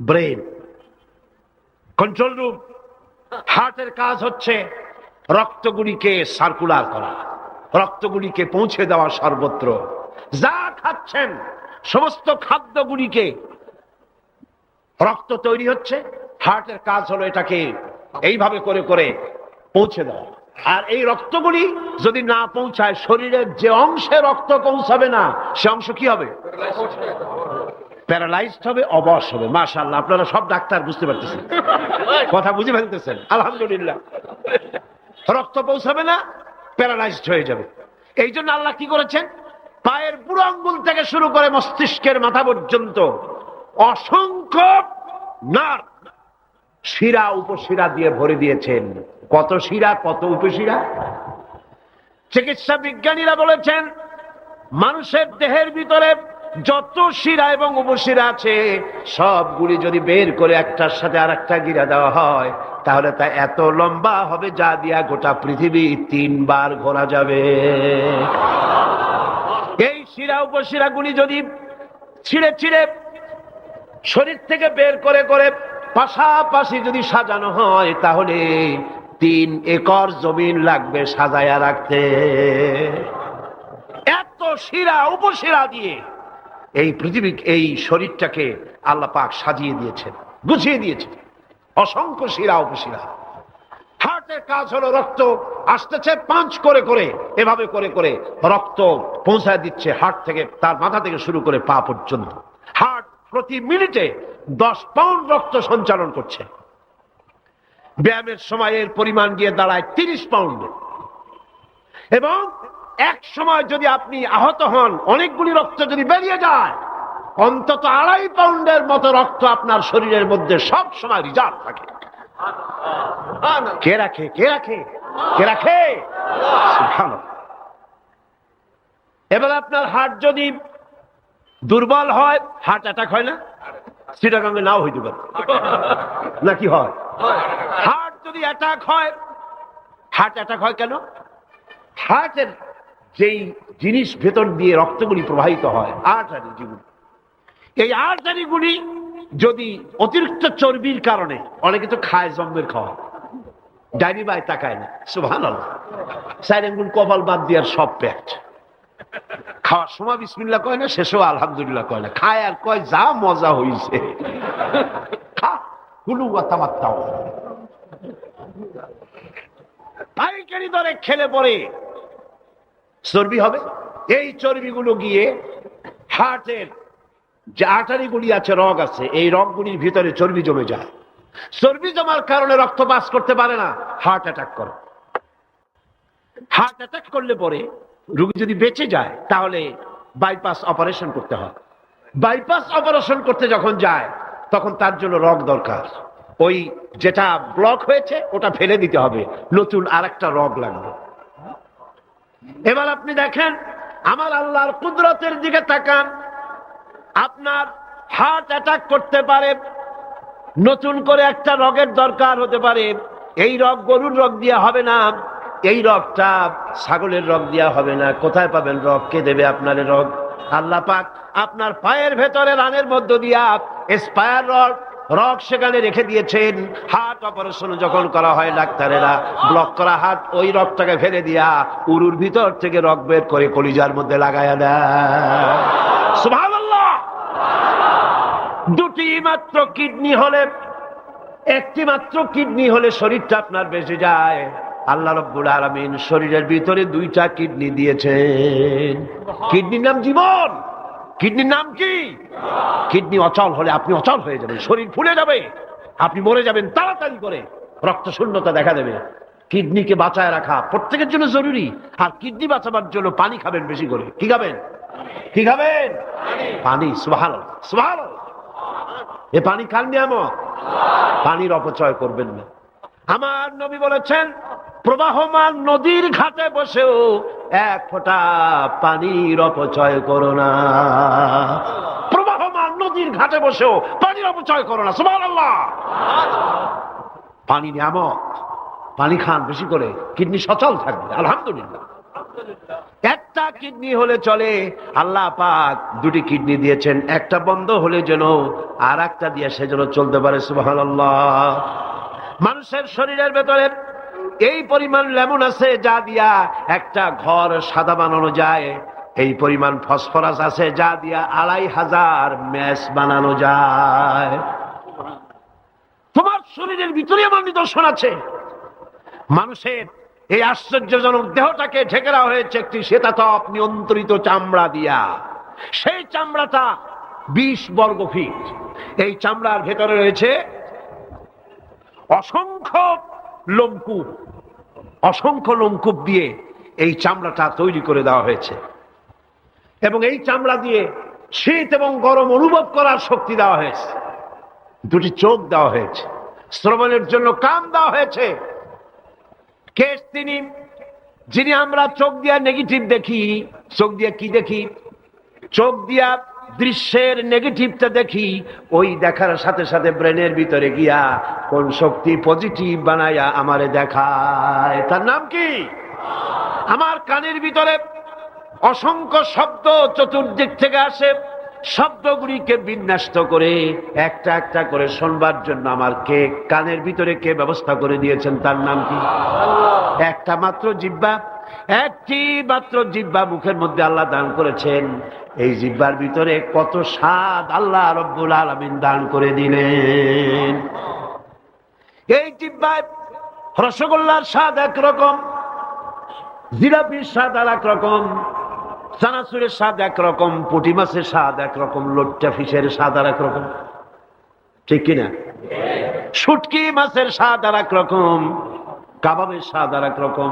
A: Brain, control room. হার্টের কাজ হচ্ছে রক্তগুলিকে সার্কুলার করা, রক্তগুলিকে পৌঁছে দেওয়া সর্বত্র। যা খাচ্ছেন সমস্ত খাদ্যগুলিকে রক্ত তৈরি হচ্ছে, হার্টের কাজ হলো এটাকে এইভাবে করে করে পৌঁছে দেওয়া। আর এই রক্তগুলি যদি না পৌঁছায়, শরীরের যে অংশে রক্ত পৌঁছাবে না সে অংশ কি হবে? প্যারালাইজড হবে, অবশ হবে। মাশাআল্লাহ, আপনারা সব ডাক্তার বুঝতে পারতেছেন, কথা বুঝে ফেলতেছেন, আলহামদুলিল্লাহ। রক্ত পৌঁছাবে না, প্যারালাইজড হয়ে যাবে। এই জন্য আল্লাহ কি করেছেন, পায়ের বুড়ো আঙ্গুল থেকে শুরু করে মস্তিষ্কের মাথা পর্যন্ত অসংখ্য নার্ভ, শিরা উপশিরা দিয়ে ভরে দিয়েছেন। কত শিরা, কত উপশিরা। চিকিৎসা বিজ্ঞানীরা বলেছেন মানুষের দেহের ভিতরে যত শিরা এবং উপশিরা আছে সবগুলি যদি বের করে একটার সাথে আর একটা গিরা দেওয়া হয় তাহলে তা এত লম্বা হবে যা দিয়া গোটা পৃথিবী 3 বার ঘোরা যাবে। এই শিরা উপশিরা গুলি যদি ছিঁড়ে ছিঁড়ে শরীর থেকে বের করে করে পাশাপাশি যদি সাজানো হয় তাহলে 3 একর জমিন লাগবে সাজায়া রাখতে। এত শিরা উপশিরা দিয়ে এই পৃথিবী, এই শরীরটাকে আল্লাহ পাক সাজিয়ে দিয়েছেন, গুছিয়ে দিয়েছেন। অসংখ্য শিরা উপশিরা। হার্টের কাজ হলো রক্ত আসতেছে পাঞ্চ করে করে, এভাবে করে করে রক্ত পৌঁছায় দিচ্ছে হার্ট থেকে, তার মাথা থেকে শুরু করে পা পর্যন্ত। হার্ট প্রতি মিনিটে 10 পাউন্ড রক্ত সঞ্চালন করছে। ব্যায়ামের সময়ের পরিমাণ গিয়ে দাঁড়ায় 30 পাউন্ড। এবং এক সময় যদি আপনি আহত হন, অনেকগুলি রক্ত যদি বেরিয়ে যায়, অন্তত 2.5 পাউন্ডের মতো রক্ত আপনার শরীরের মধ্যে সব সময় রিজার্ভ থাকে। কে রাখে? কে রাখে? কে রাখে? সুবহানাল্লাহ। এবার আপনার হার্ট যদি দুর্বল হয়, হার্ট অ্যাটাক হয় না? চিটাগাঙ্গে নাও হইতে পারে, নাকি হয়? হার্ট যদি অ্যাটাক হয়, হার্ট অ্যাটাক হয় কেন? হার্টের যেই জিনিস ভেতর দিয়ে রক্তগুলি প্রবাহিত হয়, আর্টারি যেগুলি, এই আর্টারিগুলি যদি অতিরিক্ত চর্বির কারণে, অনেকে তো খায় জম্মের খাওয়া, ডাইনি বাই তাকায় না, সুবহানাল্লাহ, 4 আঙ্গুল কপাল বাদ দিয়ে সব পেট, খাওয়ার সময় বিসমিল্লাহ কয় না, শেষেও আলহামদুলিল্লাহ কয় না, খায় আর কয় যা মজা হইছে, খা কুলু ওয়া তামাত্তাউ। পাইকারি দরে খেলে পরে চর্বি হবে। এই চর্বিগুলো গিয়ে হার্টের যে আর্টারিগুলি আছে, রগ আছে, এই রগগুলির ভিতরে চর্বি জমে যায়। চর্বি জমার কারণে রক্ত পাস করতে পারে না, হার্ট অ্যাটাক করে। হার্ট অ্যাটাক করলে পরে রোগী যদি বেঁচে যায় তাহলে বাইপাস অপারেশন করতে হয়। বাইপাস অপারেশন করতে যখন যায় তখন তার জন্য রগ দরকার। ওই যেটা ব্লক হয়েছে ওটা ফেলে দিতে হবে, নতুন আরেকটা রগ লাগবে। এবার আপনি দেখেন, আমার আল্লাহর কুদরতের দিকে তাকান। আপনার হার্ট অ্যাটাক করতে পারে, নতুন করে একটা রগের দরকার হতে পারে। এই রগ গরুর রগ দিয়া হবে না, এই রগটা ছাগলের রগ দিয়া হবে না। কোথায় পাবেন রগ? কে দেবে আপনার রগ? আল্লাহ পাক আপনার পায়ের ভেতরে রানের মধ্য দিয়া স্পায়ার রগ সেখানে রেখে দিয়েছেন। হার্ট অপারেশন যখন করা হয় ডাক্তারেরা ব্লক করা হার্ট, ওই রগটাকে ফেলে দিয়া উরুর ভিতর থেকে রগ বের করে কলিজার মধ্যে লাগায়া দেয়। সুবহানাল্লাহ। 2টি মাত্র কিডনি হলে, 1টি মাত্র কিডনি হলে শরীরটা আপনার বেঁচে যায়। আল্লাহ রাব্বুল আলামিন শরীরের ভিতরে 2টা কিডনি দিয়েছেন। কিডনির নাম জীবন। কিডনির নাম কি? কিডনি অচল হলে আপনি অচল হয়ে যাবেন, শরীর ফুলে যাবে, আপনি মরে যাবেন তাড়াতাড়ি করে, রক্ত শূন্যতা দেখা দেবে। কিডনিকে বাঁচায় রাখা প্রত্যেকের জন্য জরুরি। আর কিডনি বাঁচাবার জন্য পানি খাবেন বেশি করে। কি খাবেন? কি খাবেন? পানি। সুবহানাল্লাহ, সুবহানাল্লাহ। এ পানি খান নিয়ামত, পানির অপচয় করবেন না। আমার নবী বলেছেন, প্রবাহমান নদীর ঘাটে বসেও 1 ফোঁটা পানির অপচয় করো না। প্রবাহমান নদীর ঘাটে বসেও পানির অপচয় করো না। সুবহানাল্লাহ। পানি নিয়ামত, পানি খান বেশি করে, কিডনি সচল থাকবে। আলহামদুলিল্লাহ। একটা কিডনি হলে চলে, আল্লাহ পাক 2টি কিডনি দিয়েছেন। একটা বন্ধ হলে যেন আর একটা দিয়ে সে যেন চলতে পারে। সুবহানাল্লাহ। মানুষের শরীরের ভেতরে এই পরিমাণ লেমন আছে যা দিয়া একটা ঘর সাদা বানানো যায়, এই পরিমাণ ফসফরাস আছে যা দিয়া 2500 ম্যাচ বানানো যায়। তোমার শরীরের ভিতরে আমার নিদর্শন আছে। মানুষের এই আশ্চর্যজনক দেহটাকে ঢেকে দেওয়া হয়েছে একটি শ্বেতাতপ নিয়ন্ত্রিত চামড়া দিয়া। সেই চামড়াটা 20 বর্গ ফিট। এই চামড়ার ভেতরে রয়েছে অসংখ্য লোমকূপ। অসংখ্য লোমকূপ দিয়ে এই চামড়াটা তৈরি করে দেওয়া হয়েছে এবং এই চামড়া দিয়ে শীত এবং গরম অনুভব করার শক্তি দেওয়া হয়েছে। দুটি চোখ দেওয়া হয়েছে, শ্রবণের জন্য কান দেওয়া হয়েছে। কে তিনি যিনি আমরা চোখ দিয়া নেগেটিভ দেখি? চোখ দিয়া কি দেখি? চোখ দিয়া দৃশ্যের নেগেটিভটা দেখি, ওই দেখার সাথে সাথে ব্রেনের ভিতরে গিয়া কোন শক্তি পজিটিভ বানায়া আমারে দেখায়। তার নাম কি? আমার কানের ভিতরে অসংখ্য শব্দ চতুর্দিক থেকে আসে। শব্দগুলিকে বিন্যস্ত করে একটা একটা করে শোনবার জন্য আমার কানের ভিতরে কে ব্যবস্থা করে দিয়েছেন? তার নাম কি? একটা মাত্র জিহ্বা, একটি মাত্র জিহ্বা মুখের মধ্যে আল্লাহ দান করেছেন। এই জিহ্বার ভিতরে কত স্বাদ আল্লাহ রব্বুল আলামিন দান করে দিলেন। এই জিহ্বায় রসগোল্লার স্বাদ একরকম, জিলাপির স্বাদ আর এক রকম, চানাচুরের স্বাদ একরকম, পুঁটি মাছের স্বাদ একরকম, লোট্টা ফিশের স্বাদ আর একরকম, ঠিক কিনা? শুটকি মাছের স্বাদ আর একরকম, কাবাবের স্বাদ আর একরকম,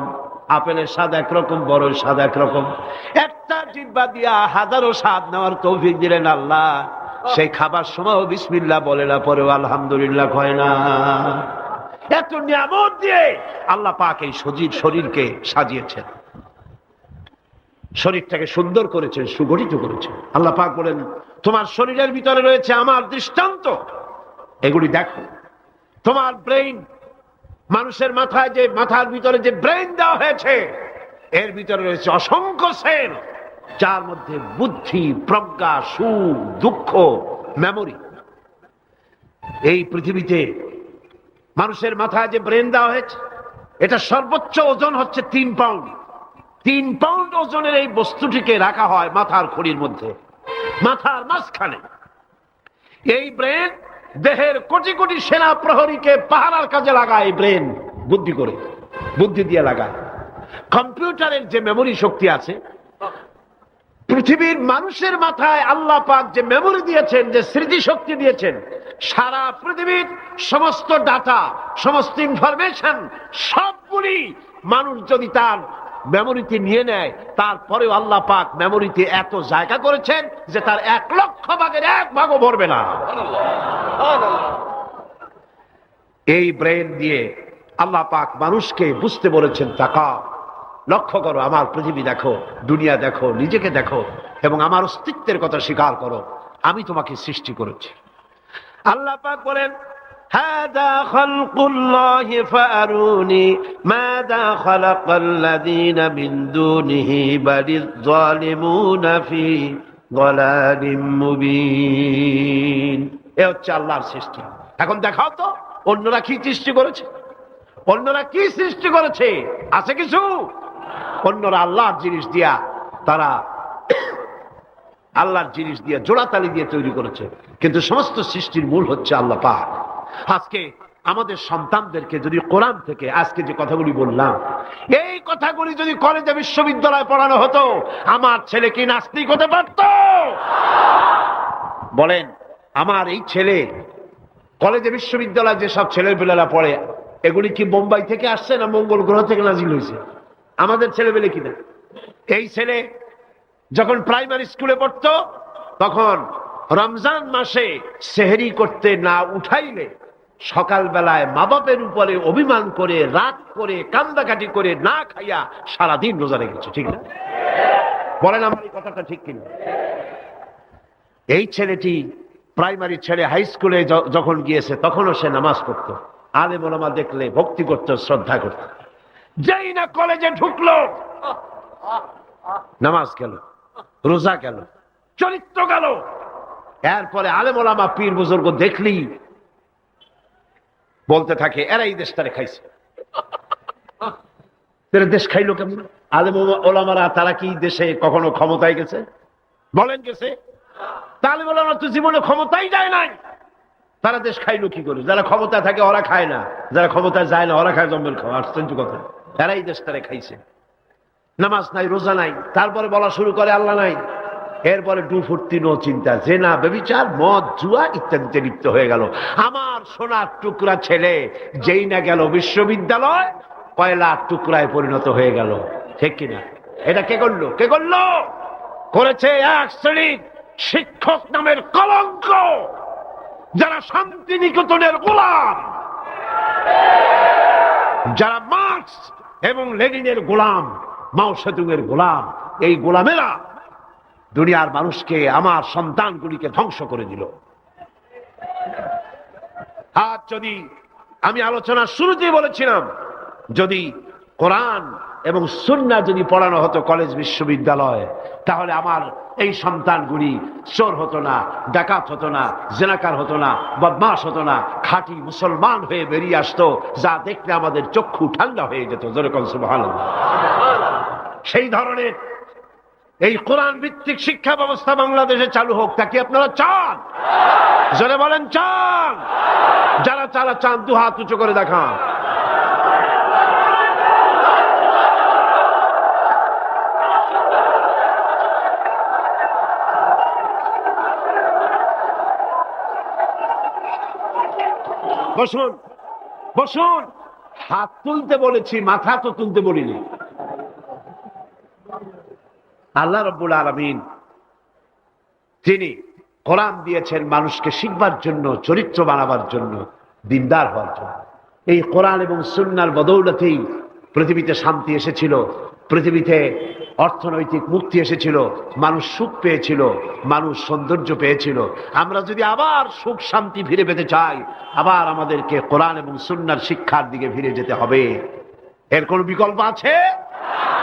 A: আপেলের স্বাদ একরকম, বড়ের স্বাদ একরকম। একটা জিহ্বা দিয়া হাজারো স্বাদ নেওয়ার তৌফিক দিলেন আল্লাহ। সেই খাবার সময় বিসমিল্লাহ বলে না, পরেও আলহামদুলিল্লাহ কয় না। এত নিয়ামত দিয়ে আল্লাহ পাক এই সজীব শরীরকে সাজিয়েছেন, শরীরটাকে সুন্দর করেছেন, সুগঠিত করেছেন। আল্লাহ পাক বলেন তোমার শরীরের ভিতরে রয়েছে আমার দৃষ্টান্ত, এগুলি দেখো। তোমার ব্রেইন, মানুষের মাথায় যে মাথার ভিতরে যে ব্রেইন দেওয়া হয়েছে, এর ভিতরে রয়েছে অসংখ্য সেল, যার মধ্যে বুদ্ধি, প্রজ্ঞা, সুখ, দুঃখ, মেমোরি। এই পৃথিবীতে মানুষের মাথায় যে ব্রেন দেওয়া হয়েছে, এটা সর্বোচ্চ ওজন হচ্ছে 3 পাউন্ড। 3 পাউন্ড ওজনের এই বস্তুটিকে রাখা হয় মাথার খুলির মধ্যে, মাথার মাঝখানে। এই ব্রেন দেহের কোটি কোটি সেনা প্রহরীকে পাহারার কাজে লাগায়। ব্রেন বুদ্ধি করে, বুদ্ধি দিয়ে লাগায়। কম্পিউটারের যে মেমোরি শক্তি আছে, পৃথিবীর মানুষের মাথায় আল্লাহ পাক যে মেমোরি দিয়েছেন, যে স্মৃতি শক্তি দিয়েছেন, সারা পৃথিবীর সমস্ত ডাটা, সমস্ত ইনফরমেশন সবগুলি মানুষ যদি তার মেমোরিতে নিয়ে নেয়, তারপরেও আল্লাহ পাক মেমোরিতে এত জায়গা করেছেন যে তার 1 লক্ষ ভাগের 1 ভাগও ভরবে না। এই ব্রেন দিয়ে আল্লাহ পাক মানুষকে বুঝতে বলেছেন, তাকাও, লক্ষ্য করো, আমার পৃথিবী দেখো, দুনিয়া দেখো, নিজেকে দেখো এবং আমার অস্তিত্বের কথা স্বীকার করো। আমি তোমাকে সৃষ্টি করেছি। আল্লাহ পাক বলেন হাদা খালকুল্লাহি ফাআরুনি মাযা খালাকাল্লাযীনা মিন দুনিহি বালিয যালিমুনা ফি যালালিম মুবিন। এ হচ্ছে আল্লাহর সৃষ্টি। এখন দেখাও তো অন্যরা কি সৃষ্টি করেছে, অন্যরা কি সৃষ্টি করেছে? আছে কিছু? অন্যরা আল্লাহর জিনিস দিয়া, তারা আল্লাহর জিনিস দিয়ে জোড়াতালি দিয়ে তৈরি করেছে, কিন্তু সমস্ত সৃষ্টির মূল হচ্ছে আল্লাহ পাক। আজকে আমাদের সন্তানদেরকে যদি কোরআন থেকে আজকে যে কথাগুলি বললাম, এই কথাগুলি যদি কলেজে বিশ্ববিদ্যালয়ে পড়ানো হতো, আমার ছেলে কি নাস্তিক হতে পারত? বলেন, আমার এই ছেলে কলেজে বিশ্ববিদ্যালয়ে যেসব ছেলেপেলেরা পড়ে, এগুলি কি বোম্বাই থেকে আসছে না মঙ্গল গ্রহ থেকে নাজিল হয়েছে? আমাদের ছেলেপেলে কিনা? এই ছেলে যখন প্রাইমারি স্কুলে পড়তো, তখন রমজান মাসে সেহরি করতে না উঠাইলে সকালবেলায় মা বাপের উপরে অভিমান করে, রাগ করে, কান্দাকাটি করে না খাইয়া সারাদিন রোজা রেখেছে, ঠিক না? বলেন আমার এই কথাটা ঠিক কিনা? এই ছেলেটি প্রাইমারি ছেড়ে হাই স্কুলে যখন গিয়েছে, তখনও সে নামাজ পড়তো, আলেম ওলামা দেখলে ভক্তি করত, শ্রদ্ধা করত। যেই না কলেজে ঢুকলো, নামাজ গেল, রোজা গেল, চরিত্র গেল। এরপরে আলেম ওলামা পীর বুজুর্গ দেখলি বলতে থাকে, এরা এই দেশটারে খাইছে, দেশ খাইলো কেমন? আলেম ওলামারা তারা কি দেশে কখনো ক্ষমতায় গেছে? বলেন গেছে? তাহলে ওলামা তো জীবনে ক্ষমতাই যায় নাই, তারা দেশ খাইলো কি করে? যারা ক্ষমতা থাকে ওরা খায় না, যারা ক্ষমতায় যায় না ওরা খায় জম্বেল খাওয়া। আশ্চর্য কথা, এরাই দেশ তারা খাইছে। নামাজ নাই, রোজা নাই, তারপরে বলা শুরু করে আল্লাহ নাই। এরপরে ফুর্তি নো চিন্তা, জেনা, ব্যভিচার, মদ, জুয়া ইত্যাদিতে লিপ্ত হয়ে গেল। আমার সোনার টুকরা ছেলে যেই না গেল বিশ্ববিদ্যালয়, কয়লার টুকরায় পরিণত হয়ে গেল। ঠিক কিনা? এটা কে করলো? কে করলো? করেছে এক শ্রেণীর শিক্ষক নামের কলঙ্ক, যারা শান্তিনিকেতনের গোলাম, যারা মার্কস এবং লেনিনের গোলাম, মাও সেতুংয়ের গোলাম। এই গোলামেরা দুনিয়ার মানুষকে, আমার সন্তানগুলিকে ধ্বংস করে দিল। আজ যদি আমি আলোচনার শুরুতেই বলেছিলাম, যদি কোরআন এবং সুন্নাহ যদি পড়ানো হতো কলেজ বিশ্ববিদ্যালয়ে, তাহলে আমার এই সন্তানগুলি চোর হতো না, ডাকাত হতো না, জেনাকার হতো না, বদমাশ হতো না, খাঁটি মুসলমান হয়ে বেরিয়ে আসতো, যা দেখলে আমাদের চক্ষু ঠান্ডা হয়ে যেত। যেরকম সুবহানাল্লাহ। সেই ধরনের এই কোরআন ভিত্তিক শিক্ষা ব্যবস্থা বাংলাদেশে চালু হোক, তা কি আপনারা চান? জোরে বলেন চান? যারা যারা চান দু হাত উঁচু করে দেখান। বসুন, বসুন। হাত তুলতে বলেছি, মাথা তো তুলতে বলিনি। আল্লাহ রাব্বুল আলামিন তিনি কোরআন দিয়েছেন মানুষকে শিখবার জন্য, চরিত্র বানাবার জন্য, দিনদার হওয়ার জন্য। এই কোরআন এবং সুন্নাহর বদৌলতেই পৃথিবীতে শান্তি এসেছিল, পৃথিবীতে অর্থনৈতিক মুক্তি এসেছিল, মানুষ সুখ পেয়েছিল, মানুষ সৌন্দর্য পেয়েছিল। আমরা যদি আবার সুখ শান্তি ফিরে পেতে চাই, আবার আমাদেরকে কোরআন এবং সুন্নাহর শিক্ষার দিকে ফিরে যেতে হবে। এর কোনো বিকল্প আছে?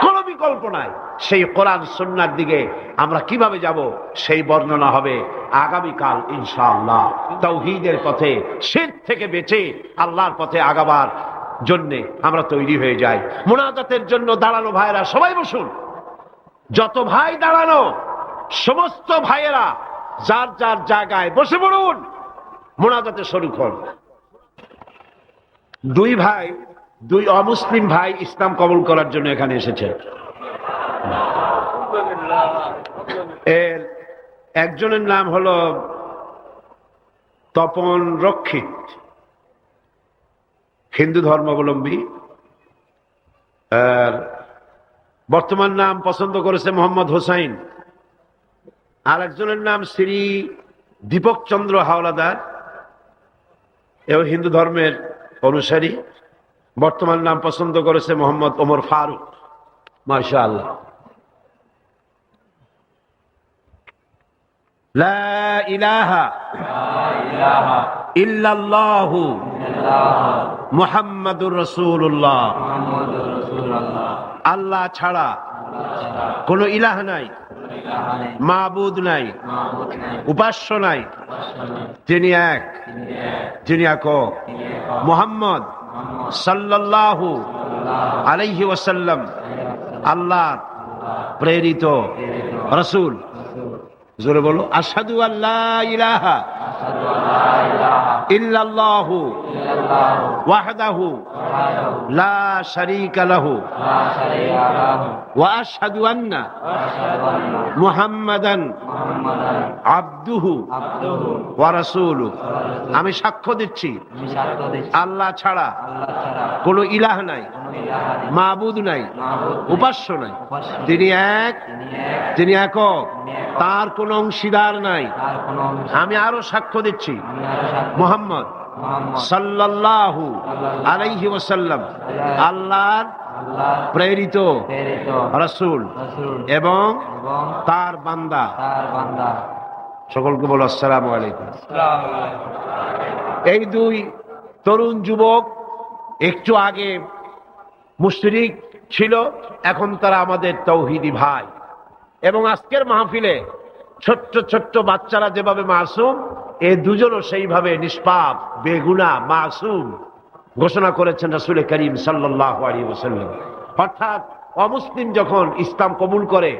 A: কোনো বিকল্প নাই। সেই কোরআন সুন্নাহর দিকে আমরা কিভাবে যাব, সেই বর্ণনা হবে আগামীকাল ইনশাআল্লাহ। তাওহীদের পথে, শিরক থেকে বেঁচে আল্লাহর পথে আগাবার জন্যে আমরা তৈরি হয়ে যাই। মুনাজাতের জন্য দাঁড়ানো ভাইয়েরা সবাই বসুন। যত ভাই দাঁড়ানো, সমস্ত ভাইয়েরা যার যার জায়গায় বসে পড়ুন, মুনাজাতে শরীক হন। দুই ভাই, দুই অমুসলিম ভাই ইসলাম কবুল করার জন্য এখানে এসেছে। এর একজনের নাম হলো তপন রক্ষিত, হিন্দু ধর্মাবলম্বী। আর বর্তমান নাম পছন্দ করেছে মোহাম্মদ হোসাইন। আর একজনের নাম শ্রী দীপক চন্দ্র হাওলাদার, এও হিন্দু ধর্মের অনুসারী। বর্তমান নাম পছন্দ করেছে মোহাম্মদ ওমর ফারুক। মাশাআল্লাহ। লা ইলাহা ইল্লাল্লাহু মুহাম্মাদুর রাসূলুল্লাহ। আল্লাহ ছাড়া কোন ইলাহ নাই, মাবুদ নাই, উপাস্য নাই। তিনি এক, তিনি একক। মুহাম্মদ সাল্লাল্লাহু আলাইহি ওয়াসাল্লাম আল্লাহ প্রেরিত রাসূল। জোরে বলো, আশহাদু আল্লা ইলাহা ইল্লাল্লাহু ওয়াহদাহু লা শারীকা লাহু ওয়া আশহাদু আন্না মুহাম্মাদান আবদুহু ওয়া রাসূলুহু। আমি সাক্ষ্য দিচ্ছি আল্লাহ ছাড়া কোনো ইলাহ নাই, মাবুদ নাই, উপাস্য নাই। তিনি এক, তিনি একক, তার কোন অংশীদার নাই। আমি আরো সাক্ষ্য দিচ্ছি মুহাম্মদ সাল্লাল্লাহু আলাইহি ওয়াসাল্লাম আল্লাহর প্রেরিত রাসূল এবং তার বান্দা। সকলকে বলো আসসালামু আলাইকুম। এই দুই তরুণ যুবক একটু আগে মুশরিক ছিল, এখন তারা আমাদের তাওহীদি ভাই। এবং আজকের মাহফিলে ছোট্ট ছোট্ট বাচ্চারা যেভাবে মাসুম, এই দুজনও সেইভাবে নিষ্পাপ, বেগুনাহ, মাসুম। ঘোষণা করেছেন রাসূল করিম সাল্লাল্লাহু আলাইহি ওয়াসাল্লাম। অর্থাৎ অমুসলিম যখন ইসলাম কবুল করে,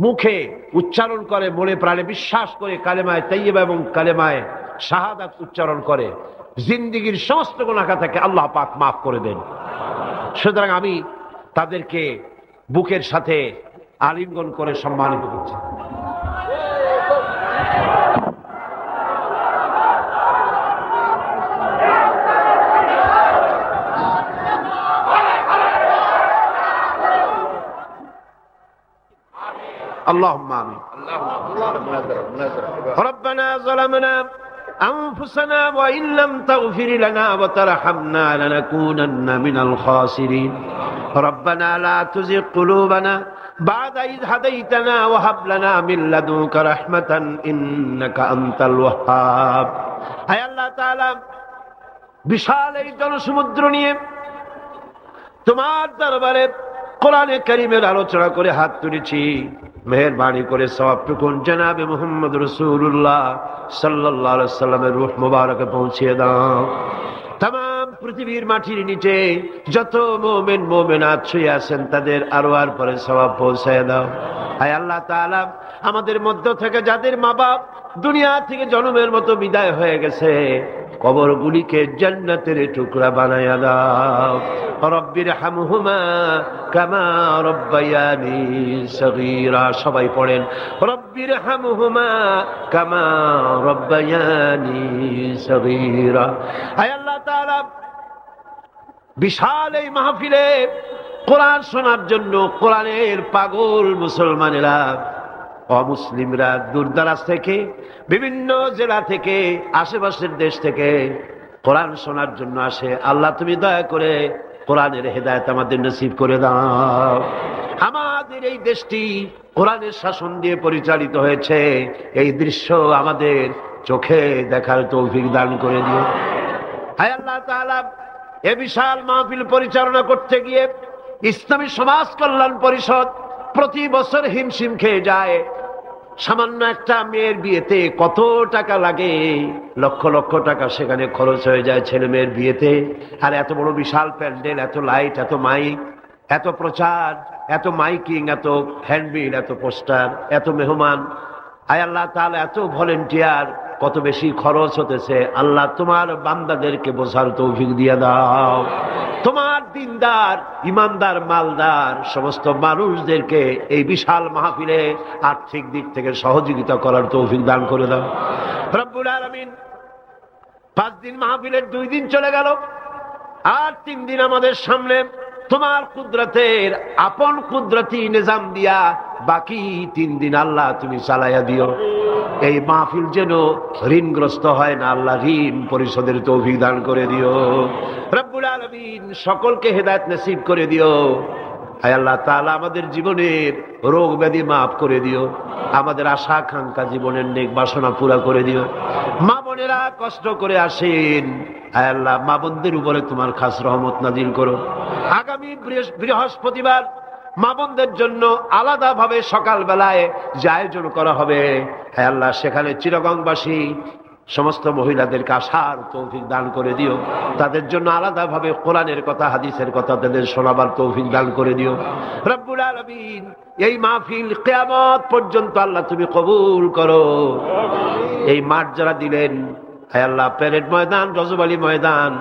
A: মুখে উচ্চারণ করে, মনে প্রাণে বিশ্বাস করে, কালেমায়ে তাইয়্যিবা এবং কালেমায়ে শাহাদাত উচ্চারণ করে, জিন্দেগীর সমস্ত গুনাহ থেকে আল্লাহ পাক মাফ করে দেন। সুতরাং আমি তাদেরকে বুকের সাথে আলিঙ্গন করে সম্মানিত করছি। اللهم آمين. ربنا ظلمنا أنفسنا وإن لم تغفر لنا وترحمنا لنكونن من الخاسرين. ربنا لا تزغ قلوبنا بعد إذ هديتنا وهب لنا من لدنك رحمة إنك أنت الوهاب. أي الله تعالى বিশাল এই জনসমুদ্র নিয়ে তোমার দরবারে কোরআনে কারীমের আলোচনা করে হাত তুলেছি। মেহেরবানি করে সওয়াবটুকু জনাবে মুহাম্মদ রাসূলুল্লাহ সাল্লাল্লাহু আলাইহি ওয়াসাল্লামের রূহ মুবারকে পৌঁছে দাও। तमाम পৃথিবীর মাটির নিচে যত মুমিন মুমিনাত শুয়ে আছেন তাদের আরওয়ার পরে সওয়াব পৌঁছায় দাও। হায় আল্লাহ তাআলা, আমাদের মধ্য থেকে যাদের মা বাপ দুনিয়া থেকে জন্মের মতো বিদায় হয়ে গেছে, কবরগুলিকে জান্নাতের টুকরা বানায়া দাও। রব্বির হামহুমা কামা রব্বায়ানি সগীরা। সবাই পড়েন রব্বির হামহুমা কামা রব্বায়ানি সগীরা। হায় আল্লাহ তাআলা, বিশাল এই মাহফিলে কোরআন শোনার জন্য কোরআনের পাগল মুসলমানেরা, অমুসলিমরা দূরদরাজ থেকে, বিভিন্ন জেলা থেকে, আশেপাশের দেশ থেকে কোরআন শোনার জন্য আসে। আল্লাহ তুমি দয়া করে কোরআনের হেদায়েত আমাদের নসিব করে দাও। আমাদের এই দেশটি কোরআনের শাসন দিয়ে পরিচালিত হয়েছে, এই দৃশ্য আমাদের চোখে দেখার তৌফিক দান করে দিও। হায় আল্লাহ তাআলা, এ বিশাল মাহফিল পরিচালনা করতে গিয়ে ইসলামী সমাজ কল্যাণ পরিষদ প্রতি বছর হিমশিম খেয়ে যায়। সামান্য একটা মেয়ের বিয়েতে কত টাকা লাগে, লক্ষ লক্ষ টাকা সেখানে খরচ হয়ে যায় ছেলে মেয়ের বিয়েতে। আর এত বড় বিশাল প্যান্ডেল, এত লাইট, এত মাইক, এত প্রচার, এত মাইকিং, এত হ্যান্ডবিল, এত পোস্টার, এত মেহমান। আয় আল্লাহ তাআলা, এত ভলেন্টিয়ার, কত বেশি খরচ হতেছে। আল্লাহ তোমার বান্দাদেরকে বোঝার তৌফিক দিয়ে দাও। তোমার দিনদার, ইমানদার, মালদার সমস্ত মানুষদেরকে এই বিশাল মাহফিলে আর্থিক দিক থেকে সহযোগিতা করার তৌফিক দান করে দাও রব্বুল আলামিন। 5 দিন মাহফিলের 2 দিন চলে গেল, আর 3 দিন আমাদের সামনে। তোমার কুদরতের আপন কুদরতি নিজাম দিয়া বাকি 3 দিন আল্লাহ তুমি চালাইয়া দিও। এই মাহফিল যেন ঋণগ্রস্ত হয় না, আল্লাহ ঋণ পরিশোধের তৌফিক দান করে দিও রব্বুল আলামিন। সকলকে হেদায়েত নসিব করে দিও। হায় আল্লাহ তাআলা, আমাদের জীবনের রোগ ব্যাধি মাফ করে দিও। আমাদের আশা আকাঙ্ক্ষা জীবনের নেক বাসনা পুরা করে দিও। মা বোনেরা কষ্ট করে আসেন, হায় আল্লাহ মা বোনদের উপরে তোমার খাস রহমত নাজিল করো। আগামী বৃহস্পতিবার মা বোনদের জন্য আলাদাভাবে সকালবেলায় যে আয়োজন করা হবে, হ্যাঁ আল্লাহ সেখানে চিরগংবাসী সমস্ত মহিলাদেরকে আসার তৌফিক দান করে দিও। তাদের জন্য আলাদাভাবে কোরআনের কথা, হাদিসের কথা তাদের শোনাবার তৌফিক দান করে দিও রব্বুল আলামিন। এই মাহফিল কিয়ামত পর্যন্ত আল্লাহ তুমি কবুল করো। এই মাঠ যারা দিলেন, হ্যাঁ আল্লাহ প্যারেড ময়দান, রজব আলী ময়দান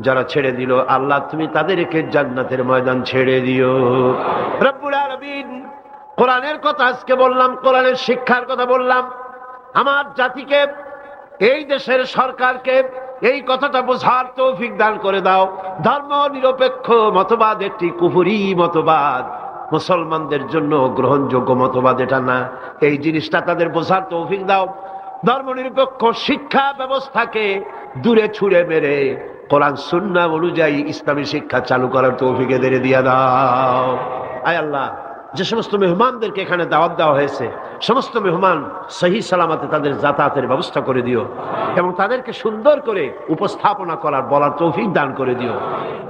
A: যারা ছেড়ে দিল, আল্লাহ তুমি তাদেরকে জান্নাতের ময়দান ছেড়ে দিও রব্বুল আলামিন। কোরআনের কথা আজকে বললাম, কোরআনের শিক্ষার কথা বললাম। আমার জাতিকে, এই দেশের সরকারকে এই কথাটা বোঝার তৌফিক দান করে দাও। ধর্ম নিরপেক্ষ মতবাদ একটি কুফরি মতবাদ, মুসলমানদের জন্য গ্রহণযোগ্য মতবাদ এটা না। এই জিনিসটা তাদের বোঝার তৌফিক দাও। ধর্ম নিরপেক্ষ শিক্ষা ব্যবস্থাকে দূরে ছুঁড়ে মেরে কোরআন সুন্নাহ অনুযায়ী ইসলামী শিক্ষা চালু করার তৌফিক এদের দিয়ে দাও। আয় আল্লাহ, যে সমস্ত মেহমানদেরকে এখানে দাওয়াত দেওয়া হয়েছে, সমস্ত মেহমান সহি সালামতে তাদের যাতায়াতের ব্যবস্থা করে দিও এবং তাদেরকে সুন্দর করে উপস্থাপনা করার, বলার তৌফিক দান করে দিও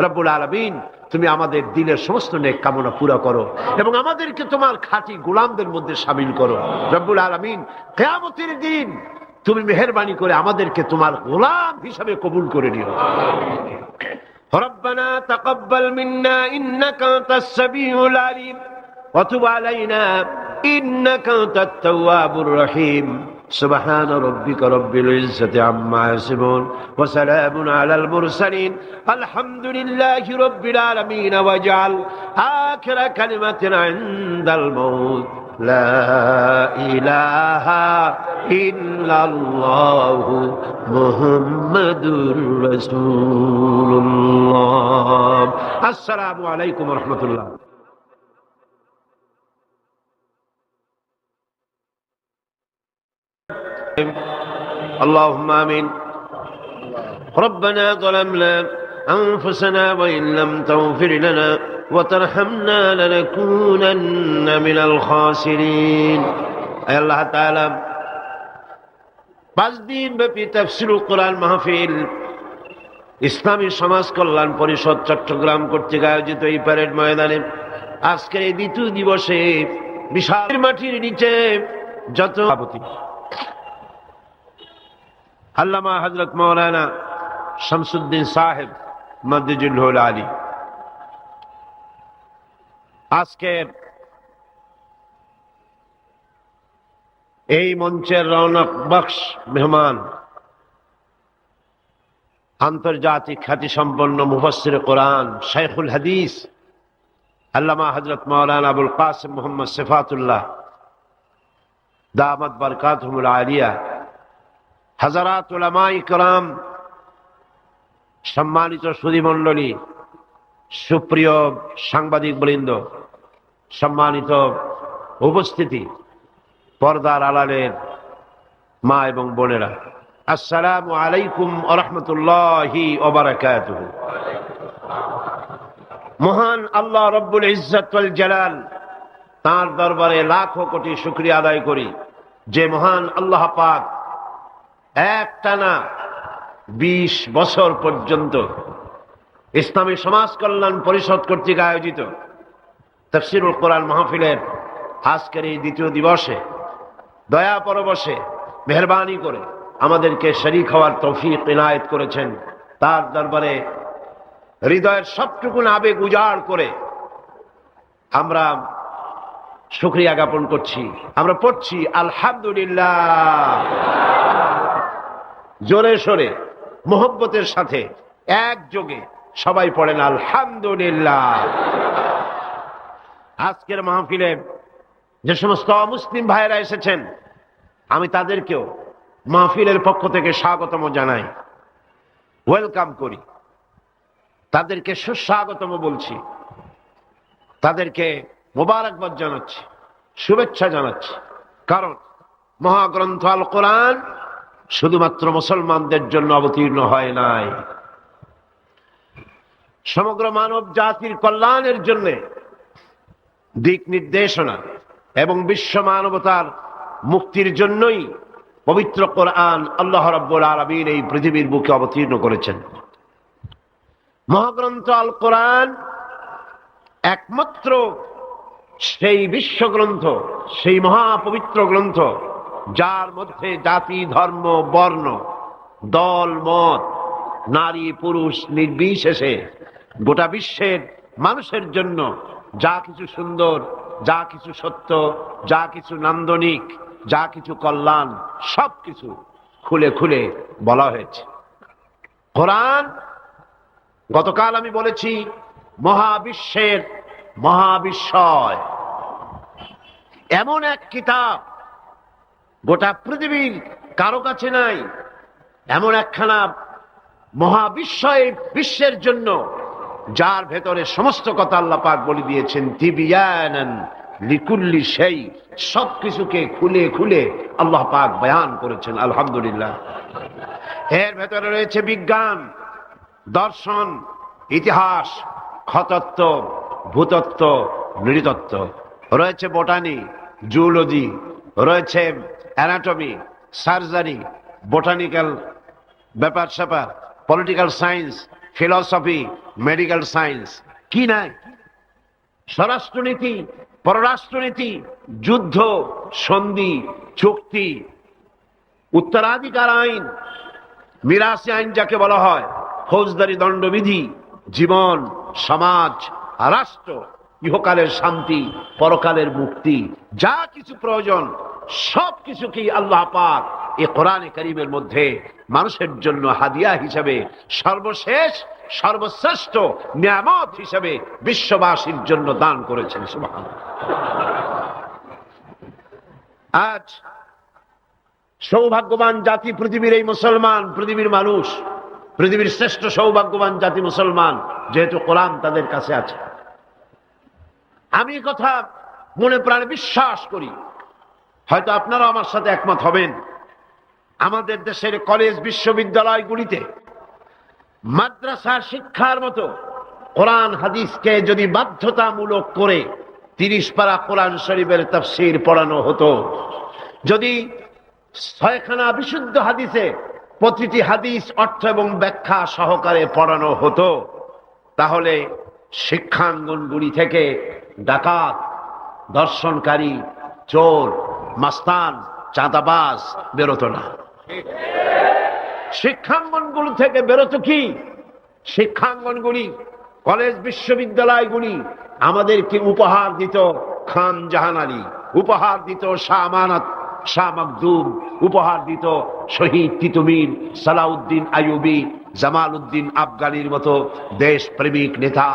A: রব্বুল আলামিন। তুমি আমাদের দিলের সমস্ত নেক কামনা পুরা করো এবং আমাদেরকে তোমার খাঁটি গোলামদের মধ্যে শামিল করো রব্বুল আলামিন। কিয়ামতের দিন তুমি মেহেরবানি করে আমাদেরকে তোমার গোলাম হিসাবে কবুল করে নিও। ربنا تقبل منا إنك أنت السميع العليم وتب علينا إنك أنت التواب الرحيم سبحان ربك رب العزة عما يصفون وسلام على المرسلين الحمد لله رب العالمين واجعل آخر كلمة عند الموت لا إله إلا الله محمد رسول الله السلام عليكم ورحمة الله اللهم آمين ربنا ظلمنا أنفسنا وإن لم تغفر لنا وترحمنا لنكونن من الخاسرين أي الله تعالى 5 দিন ব্যাপী তাফসীরুল কোরআন মাহফিল ইসলামী সমাজ কল্যাণ পরিষদ চট্টগ্রাম কর্তৃক আয়োজিত এই প্যারেড ময়দানে আজকের এই দ্বিতীয় দিবসে বিশাল মাটির নিচে যত আল্লামা হযরত মাওলানা শামসুদ্দিন সাহেব মাদ্দুজুল আলী আজকের এই মঞ্চের রৌনক বখশ মেহমান আন্তর্জাতিক খ্যাতি সম্পন্ন মুফাসসির কোরআন শাইখুল হাদিস আল্লামা হযরত মাওলানা আবুল কাসিম মুহাম্মদ সিফাতুল্লাহ দামাত বারকাতুহুল আলিয়া হাজারাত উলামায়ে কেরাম সম্মানিত সুধীমণ্ডলী সুপ্রিয় সাংবাদিক বৃন্দ সম্মানিত উপস্থিতি পর্দার আড়ালের মা এবং বোনেরা আসসালামু আলাইকুম ওয়া রাহমাতুল্লাহি ওয়া বারাকাতুহু মহান আল্লাহ রব্বুল ইজ্জত ওয়াল জালাল তার দরবারে লাখো কোটি শুকরিয়া আদায় করি যে মহান আল্লাহ পাক একটানা 20 বছর পর্যন্ত ইসলামী সমাজ কল্যাণ পরিষদ কর্তৃক আয়োজিত তাফসীরুল কোরআন মাহফিলের আজকের এই দ্বিতীয় দিবসে দয়া পরবশে মেহেরবানি করে আমাদেরকে শরীক হওয়ার তৌফিক ইনায়েত করেছেন তার দরবারে হৃদয়ের সবটুকু আবেগ উজাড় করে আমরা শুকরিয়া জ্ঞাপন করছি আমরা পড়ছি আলহামদুলিল্লাহ জোরে সোরে মোহব্বতের সাথে একযোগে সবাই পড়েন আলহামদুলিল্লাহ আজকের মাহফিলে যে সমস্ত মুসলিম ভাইয়েরা এসেছেন আমি তাদেরকেও মাহফিলের পক্ষ থেকে স্বাগতম জানাই ওয়েলকাম করি তাদেরকে সুস্বাগতম বলছি তাদেরকে মোবারকবাদ জানাচ্ছি শুভেচ্ছা জানাচ্ছি কারণ মহাগ্রন্থ আল কোরআন শুধুমাত্র মুসলমানদের জন্য অবতীর্ণ হয় নাই সমগ্র মানব জাতির কল্যাণের জন্য দিক নির্দেশনা এবং বিশ্ব মানবতার মুক্তির জন্যই পবিত্র কোরআন আল্লাহ রাব্বুল আলামিন এই পৃথিবীর বুকে অবতীর্ণ করেছেন মহাগ্রন্থ আল কোরআন একমাত্র সেই বিশ্বগ্রন্থ সেই মহাপবিত্র গ্রন্থ যার মধ্যে জাতি ধর্ম বর্ণ দল মত নারী পুরুষ নির্বিশেষে গোটা বিশ্বের মানুষের জন্য যা কিছু সুন্দর যা কিছু সত্য যা কিছু নান্দনিক যা কিছু কল্যাণ সবকিছু খুলে খুলে বলা হয়েছে কোরআন গতকাল আমি বলেছি মহাবিশ্বের মহাবিস্ময় এমন এক কিতাব গোটা পৃথিবীর কারো কাছে নাই এমন একখানা মহাবিস্ময় বিশ্বের জন্য যার ভেতরে সমস্ত কথা আল্লাহ পাক বলে দিয়েছেন তিবিয়ানান লিকুল্লি শাই সবকিছুকে খুলে খুলে আল্লাহ পাক বয়ান করেছেন আলহামদুলিল্লাহ এর ভেতরে রয়েছে বিজ্ঞান দর্শন ইতিহাস খতত্ব ভূতত্ত্ব নৃতত্ত্ব রয়েছে বোটানি জুলজি রয়েছে অ্যানাটমি সার্জারি বোটানিক্যাল ব্যাপার স্যাপার political science philosophy medical science কি নাই স্বরাষ্ট্রনীতি পররাষ্ট্রনীতি যুদ্ধ সন্ধি চুক্তি উত্তরাধিকার আইন মিরাসি আইন যাকে বলা হয় ফৌজদারি দণ্ডবিধি জীবন, সমাজ, রাষ্ট্র, ইহকালের শান্তি, পরকালের মুক্তি, যা কিছু প্রয়োজন সব কিছুকেই আল্লাহ পাক এই কোরআনে কারীমের মধ্যে মানুষের জন্য হাদিয়া হিসেবে সর্বশেষ সর্বশ্রেষ্ঠ নিয়ামত হিসেবে বিশ্ববাসীর জন্য দান করেছেন। সুবহানাল্লাহ। আজ সৌভাগ্যবান জাতি পৃথিবীর এই মুসলমান, পৃথিবীর মানুষ, পৃথিবীর শ্রেষ্ঠ সৌভাগ্যবান জাতি মুসলমান, যেহেতু কোরআন তাদের কাছে আছে। আমি কথা মনে প্রাণে বিশ্বাস করি, হয়তো আপনারা আমার সাথে একমত হবেন, আমাদের দেশের কলেজ বিশ্ববিদ্যালয়গুলিতে মাদ্রাসা শিক্ষার মতো কোরআন হাদিসকে যদি বাধ্যতামূলক করে 30 পারা কোরআন শরীফের তাফসীর পড়ানো হতো, যদি 6খানা বিশুদ্ধ হাদিসে প্রতিটি হাদিস অর্থ এবং ব্যাখ্যা সহকারে পড়ানো হতো, তাহলে শিক্ষাঙ্গনগুলি থেকে ডাকাত, দর্শনকারী, চোর, মাস্তান, চাঁদাবাজ বেরোতো না। শিক্ষাঙ্গনগুলি থেকে বেরোতো কি? শিক্ষাঙ্গনগুলি, কলেজ বিশ্ববিদ্যালয়গুলি আমাদেরকে উপহার দিত খান জাহান আলী, উপহার দিত শাহ আমানত, শাহ মখদুম, উপহার দিত শহীদ তিতুমির, সালাউদ্দিন আইয়ুবী, জামাল উদ্দিন আফগানির মতো দেশপ্রেমিক নেতা,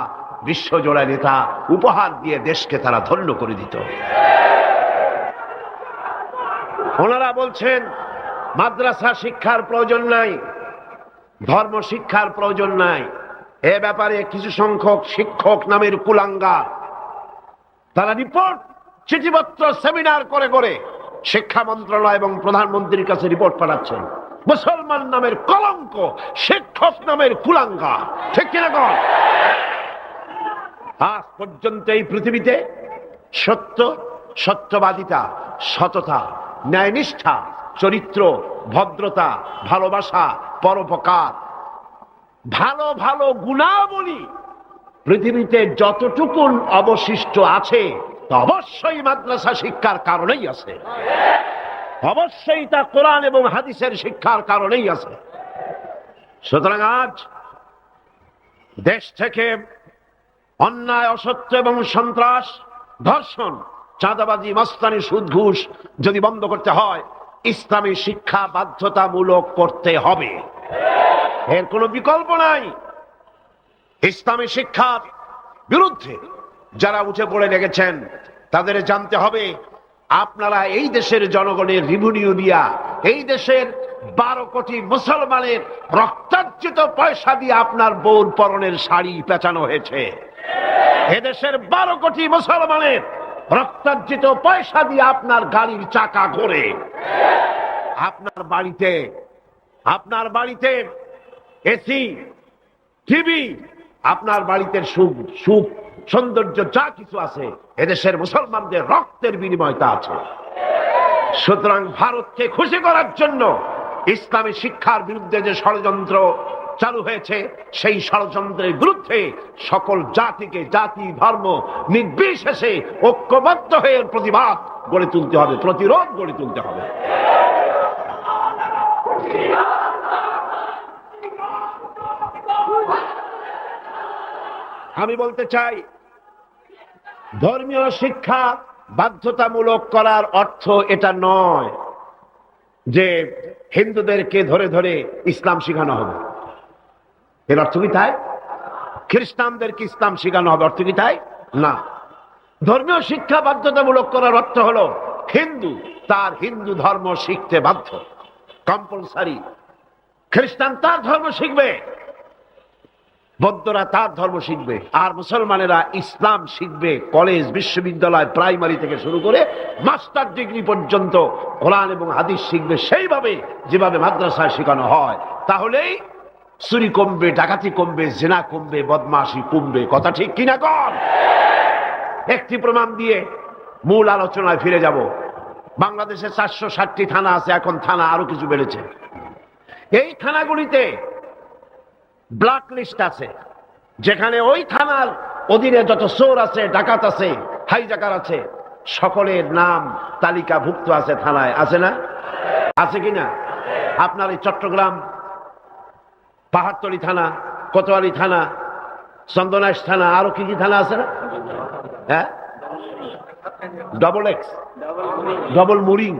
A: বিশ্বজোড়া নেতা, উপহার দিয়ে দেশকে তারা ধন্য করে দিত। ওনারা বলছেন মাদ্রাসা শিক্ষার প্রয়োজন নাই, ধর্ম শিক্ষার প্রয়োজন নাই। এ ব্যাপারে কিছু সংখ্যক শিক্ষক নামের কুলাঙ্গার তারা রিপোর্ট, চিঠিপত্র, সেমিনার করে করে শিক্ষা মন্ত্রণালয় এবং প্রধানমন্ত্রীর কাছে রিপোর্ট পাঠাচ্ছেন। মুসলমান নামের কলঙ্ক, শিক্ষক নামের কুলাঙ্গার, ঠিক কিনা কন? আজ পর্যন্ত এই পৃথিবীতে সত্য, সত্যবাদিতা, সততা, ন্যায়নিষ্ঠা, চরিত্র, ভদ্রতা, ভালোবাসা, পরোপকার, ভালো ভালো গুণাবলী পৃথিবীতে যতটুকুন অবশিষ্ট আছে তা অবশ্যই মাদ্রাসা শিক্ষার কারণেই আছে, অবশ্যই তা কোরআন এবং হাদিসের শিক্ষার কারণেই আছে। সুতরাং আজ দেশ থেকে অন্যায়, অসত্য এবং সন্ত্রাস, ধর্ষণ, চাঁদাবাজি, মাস্তানি, সুদ, ঘুষ যদি বন্ধ করতে হয়, ইসলামী শিক্ষা বাধ্যতামূলক করতে হবে, এর কোনো বিকল্প নাই। ইসলামী শিক্ষার বিরুদ্ধে যারা উঠে পড়ে লেগেছেন তাদের জানতে হবে, আপনারা এই দেশের জনগণের রিভিনিউ দিয়া, এই দেশের 12 কোটি মুসলমানের রক্তার্জিত পয়সা দিয়ে আপনার বউর পরনের শাড়ি পেঁচানো হয়েছে। এদেশের 12 কোটি মুসলমানের রক্তার্জিত পয়সা দিয়ে আপনার গাড়ির চাকা ঘোরে। আপনার বাড়িতে এসি, টিভি, আপনার বাড়িতে সুখ সৌন্দর্য যা কিছু আছে এদেশের মুসলমানদের রক্তের বিনিময় তা আছে। সুতরাং ভারতকে খুশি করার জন্য ইসলামী শিক্ষার বিরুদ্ধে যে ষড়যন্ত্র চালু হয়েছে, সেই ষড়যন্ত্রের বিরুদ্ধে সকল জাতিকে, জাতি ধর্ম নির্বিশেষে ঐক্যবদ্ধ হয়ে প্রতিবাদ গড়ে তুলতে হবে, প্রতিরোধ গড়ে তুলতে হবে। আমি বলতে চাই, ধর্মীয় শিক্ষা বাধ্যতামূলক করার অর্থ এটা নয় যে হিন্দুদেরকে ধরে ধরে ইসলাম শেখানো হবে, এর অর্থ কি তাই? খ্রিস্টানদেরকে ইসলাম শেখানো হবে, অর্থ কি তাই? না। ধর্মীয় শিক্ষা বাধ্যতামূলক করার অর্থ হলো হিন্দু তার হিন্দু ধর্ম শিখতে বাধ্য, কম্পালসারি। খ্রিস্টান তার ধর্ম শিখবে, বৌদ্ধরা তার ধর্ম শিখবে, আর মুসলমানেরা ইসলাম শিখবে। কলেজ, বিশ্ববিদ্যালয়, প্রাইমারি থেকে শুরু করে মাস্টার ডিগ্রি পর্যন্ত কোরআন এবং হাদিস শিখবে সেইভাবে যেভাবে মাদ্রাসায় শেখানো হয়। তাহলেই চুরি কমবে, ডাকাতি কমবে, জিনা কমবে, বদমাশি কমবে। কথা ঠিক কিনা কর? একটি প্রমাণ দিয়ে মূল আলোচনায় ফিরে যাব। বাংলাদেশে 460টি থানা আছে, এখন থানা আরো কিছু বেড়েছে। এই থানাগুলিতে ব্ল্যাক লিস্ট আছে, যেখানে ওই থানার অধীনে যত চোর আছে, ডাকাত আছে, হাইজাকার আছে, সকলের নাম তালিকাভুক্ত আছে থানায়, আছে না? আছে কিনা? আপনার এই চট্টগ্রাম পাহাড়তলী থানা, কোতোয়ালি থানা, চন্দনাইশ থানা, আরো কি কি থানা আছে না? হ্যাঁ, ডবল এক্স, ডবল মুরিং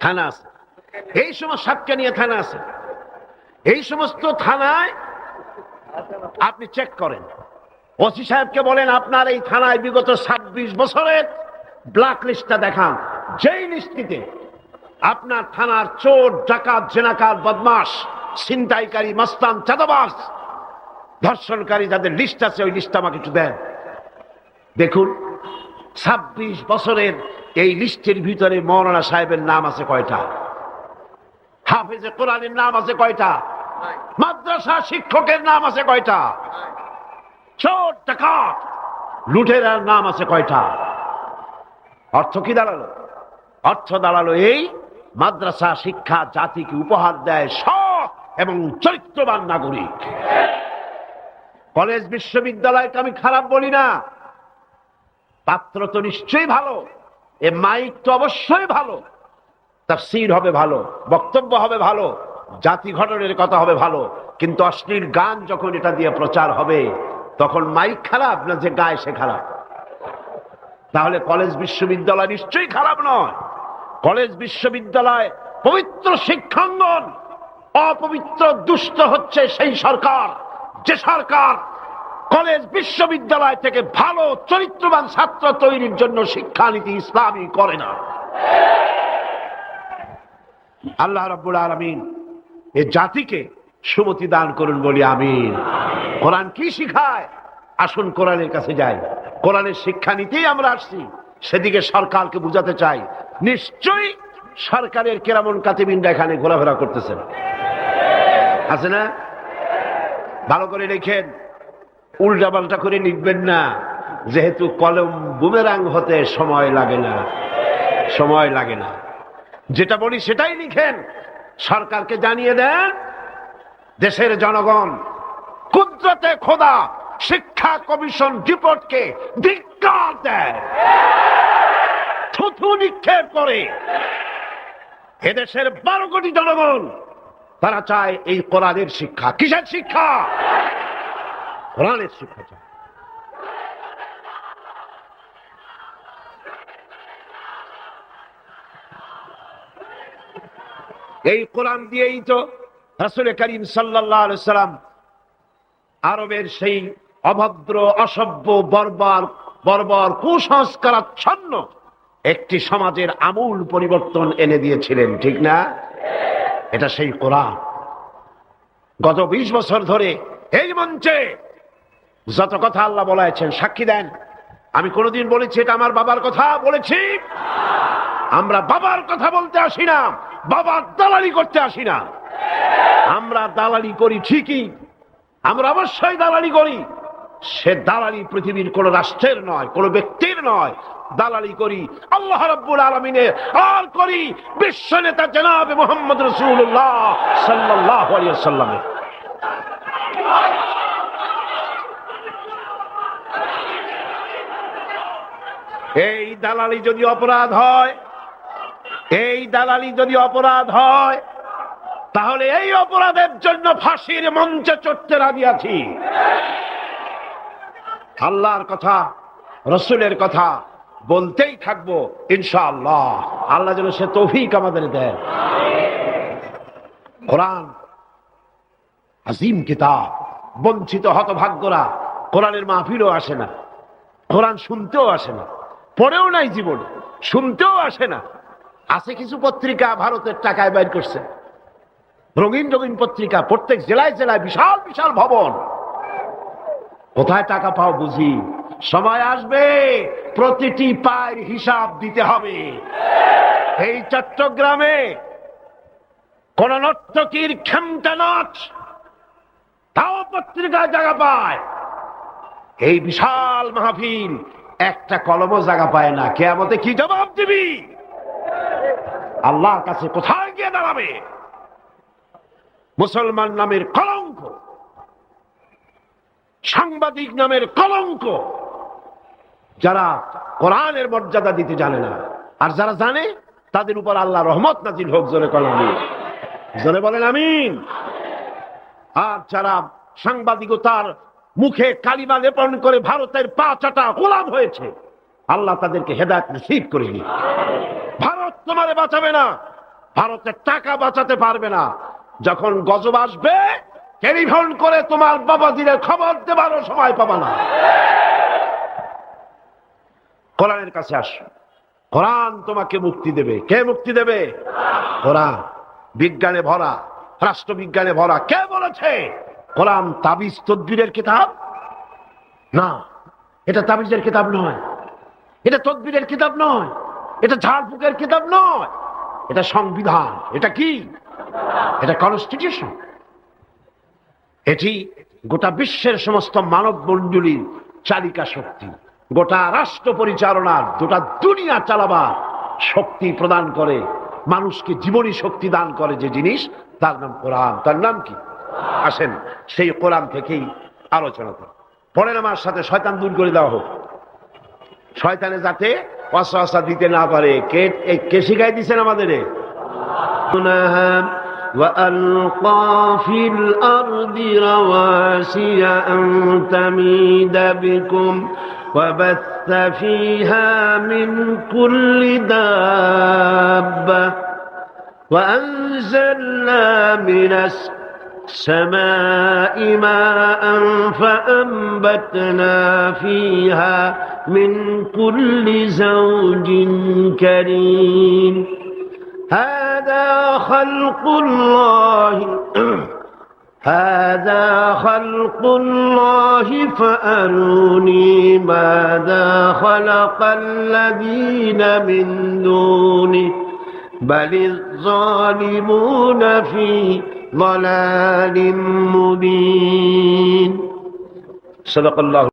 A: থানা আছে, এই সমস্ত সাতকানিয়া থানা আছে। এই সমস্ত থানায় আপনি চেক করেন, ওসি সাহেবকে বলেন আপনার এই থানায় বিগত 26 বছরের ব্ল্যাক লিস্টটা দেখান। যেই লিস্টিতে আপনার থানার চোর, ডাকাত, জেনাকার, বদমাশ, ছিনতাইকারী, মাস্তান, চাঁদাবাজ, ধর্ষণকারী যাদের লিস্ট আছে ওই লিস্ট আমাকে একটু দেন। দেখুন 26 বছরের এই লিস্টের ভিতরে মৌলানা সাহেবের নাম আছে কয়টা? হাফেজে কোরআনের নাম আছে কয়টা? মাদ্রাসা শিক্ষকের নাম আছে কয়টা? চোর, ডাকাত, লুটেরার নাম আছে কয়টা? অর্থ কি দাঁড়ালো? অর্থ দাঁড়ালো এই মাদ্রাসা শিক্ষা জাতিকে উপহার দেয় সৎ এবং চরিত্রবান নাগরিক। কলেজ বিশ্ববিদ্যালয়কে আমি খারাপ বলি না, পাত্র তো নিশ্চয়ই ভালো, এ মাইক তো অবশ্যই ভালো, তাফসীর হবে ভালো, বক্তব্য হবে ভালো, জাতি গঠনের কথা হবে ভালো, কিন্তু অশ্লীল গান যখন এটা দিয়ে প্রচার হবে তখন মাইক খারাপ না যে গায় সে খারাপ? তাহলে কলেজ বিশ্ববিদ্যালয় নিশ্চয়ই খারাপ নয়। কলেজ বিশ্ববিদ্যালয় পবিত্র শিক্ষাঙ্গন, অপবিত্র দুষ্ট হচ্ছে সেই সরকার যে সরকার কলেজ বিশ্ববিদ্যালয় থেকে ভালো চরিত্রবান ছাত্র তৈরির জন্য শিক্ষানীতি ইসলামী করে না। আল্লাহ রাব্বুল আলামিন এই জাতিকে সুমতি দান করুন বলি আমিন। কোরআন কি শিখায়? আসুন কোরআনের কাছে যাই। কোরআনের শিক্ষানীতিই আমরা আসছি, সেদিকে সরকারকে বুঝাতে চাই। নিশ্চয়ই সরকারের কেরামন কাতিবিনরা এখানে ঘোরাফেরা করতেছেন, আছে না? ভালো করে লিখেন, উল্টা পাল্টা করে লিখবেন না, যেহেতু কলম বুমেরাং হতে সময় লাগে না, সময় লাগে না। যেটা বলি সেটাই লিখেন, সরকারকে জানিয়ে দেন দেশের জনগণ কুদরতে খোদা শিক্ষা কমিশন রিপোর্টকে ধিক্কার দেয়, থুথু নিক্ষেপ করে। এদেশের 12 কোটি জনগণ তারা চায় এই কোরআনের শিক্ষা। কিসের শিক্ষা? কোরআনের শিক্ষা চায়। এই কোরআন দিয়েই তো রাসূল করিম সাল্লাল্লাহু আলাইহি সাল্লাম আরবের সেই অভদ্র, অসভ্য, বর্বর কুসংস্কারাচ্ছন্ন একটি সমাজের আমূল পরিবর্তন এনে দিয়েছিলেন, ঠিক না? এটা সেই কোরআন। গত 20 বছর ধরে এই মঞ্চে যত কথা আল্লাহ বলেছেন সাক্ষী দেন, আমি কোনোদিন বলেছি এটা আমার বাবার কথা বলেছি? আমরা বাবার কথা বলতে আসি না, বাবার দালালি করতে আসি না। আমরা দালালি করি ঠিকই, আমরা অবশ্যই দালালি করি। সে দালালি পৃথিবীর কোন রাষ্ট্রের নয়, কোন ব্যক্তির নয়। দালালি করি আল্লাহ রাব্বুল আলামিনের, আর করি বিশ্ব নেতা জনাবে মুহাম্মদ রাসূলুল্লাহ সাল্লাল্লাহু আলাইহি ওয়াসাল্লামের। এই দালালি যদি অপরাধ হয়, এই দালালি যদি অপরাধ হয়, তাহলে এই অপরাধের জন্য ফাঁসির মঞ্চে চড়তে রাজি আছি। আল্লাহর কথা, রসুলের কথা বলতেই থাকবো ইনশাআল্লাহ। আল্লাহ যেন সে তৌফিক আমাদের দেয়। কোরআন আজিম কিতাব, বঞ্চিত হতভাগ্যরা কোরআনের মাহফিলও আসে না, কোরআন শুনতেও আসে না, পড়েও নাই জীবনে, শুনতেও আসে না। আছে কিছু পত্রিকা ভারতের টাকায় বাইর করছে, রঙিন রঙিন পত্রিকা, প্রত্যেক জেলায় জেলায় বিশাল বিশাল ভবন। কোথায় টাকা পাও বুঝি? সময় আসবে প্রতিটি পায়ের হিসাব দিতে হবে। এই চট্টগ্রামে কোন নর্তকীর খেমটা নাচ তাও পত্রিকায় জায়গা পায়, এই বিশাল মাহফিল একটা কলমও জায়গা পায় না। কিয়ামতে কি জবাব দিবি? আল্লাহর কাছে কোথায় গিয়ে দাঁড়াবে? মুসলমান নামের কলঙ্ক, সাংবাদিক নামের কলঙ্ক, যারা কোরআনের মর্যাদা দিতে জানে না, আর যারা জানে তাদের উপর আল্লাহ রহমত নাজিল হোক। জোরে বলেন আমিন, জোরে বলেন আমিন। আর যারা সাংবাদিকতার মুখে কালিমা লেপন করে ভারতের পা চাটা গোলাম হয়েছে। আল্লাহ তাদেরকে হেদায়েত নসিব করে দিন। ভারত তোমারে বাঁচাবে না, ভারতের টাকা বাঁচাতে পারবে না। যখন গজব আসবে টেলিফোন করে তোমার বাবাজিরে খবর দেবারও সময় পাবা না। কোরআনের কাছে আসো, কোরআন তোমাকে মুক্তি দেবে। কে মুক্তি দেবে? কোরআন। বিজ্ঞানে ভরা, রাষ্ট্রবিজ্ঞানে ভরা। কে বলেছে কোরআন তাবিজ তদবিরের কিতাব? না, এটা তাবিজের কিতাব নয়, এটা তদবিরের কিতাব নয়, এটা ঝাড়ফুঁকের কিতাব নয়, এটা সংবিধান। এটা কি? এটা কনস্টিটিউশন। এটি গোটা বিশ্বের সমস্ত মানব মণ্ডলীর চালিকা শক্তি, গোটা রাষ্ট্র পরিচালনার, গোটা দুনিয়া চালাবার শক্তি প্রদান করে, মানুষকে জীবনী শক্তি দান করে যে জিনিস, তার নাম কোরআন। তার নাম কি? আসেন সেই কোরআন থেকেই আলোচনা করি। পরের আমার সাথে শয়তান দূর করে দেওয়া হোক, শয়তানে যাতে ওয়াসওয়াসা দিতে না পারে। কে শিখাই দিচ্ছেন আমাদের? وألقى في الأرض رواسي أن تميد بكم وبث فيها من كل دابة وأنزلنا من السماء ماء فأنبتنا فيها من كل زوج كريم هذا خلق الله فأروني ماذا خلق الذين من دونه بل الظالمون في ضلال مبين صدق الله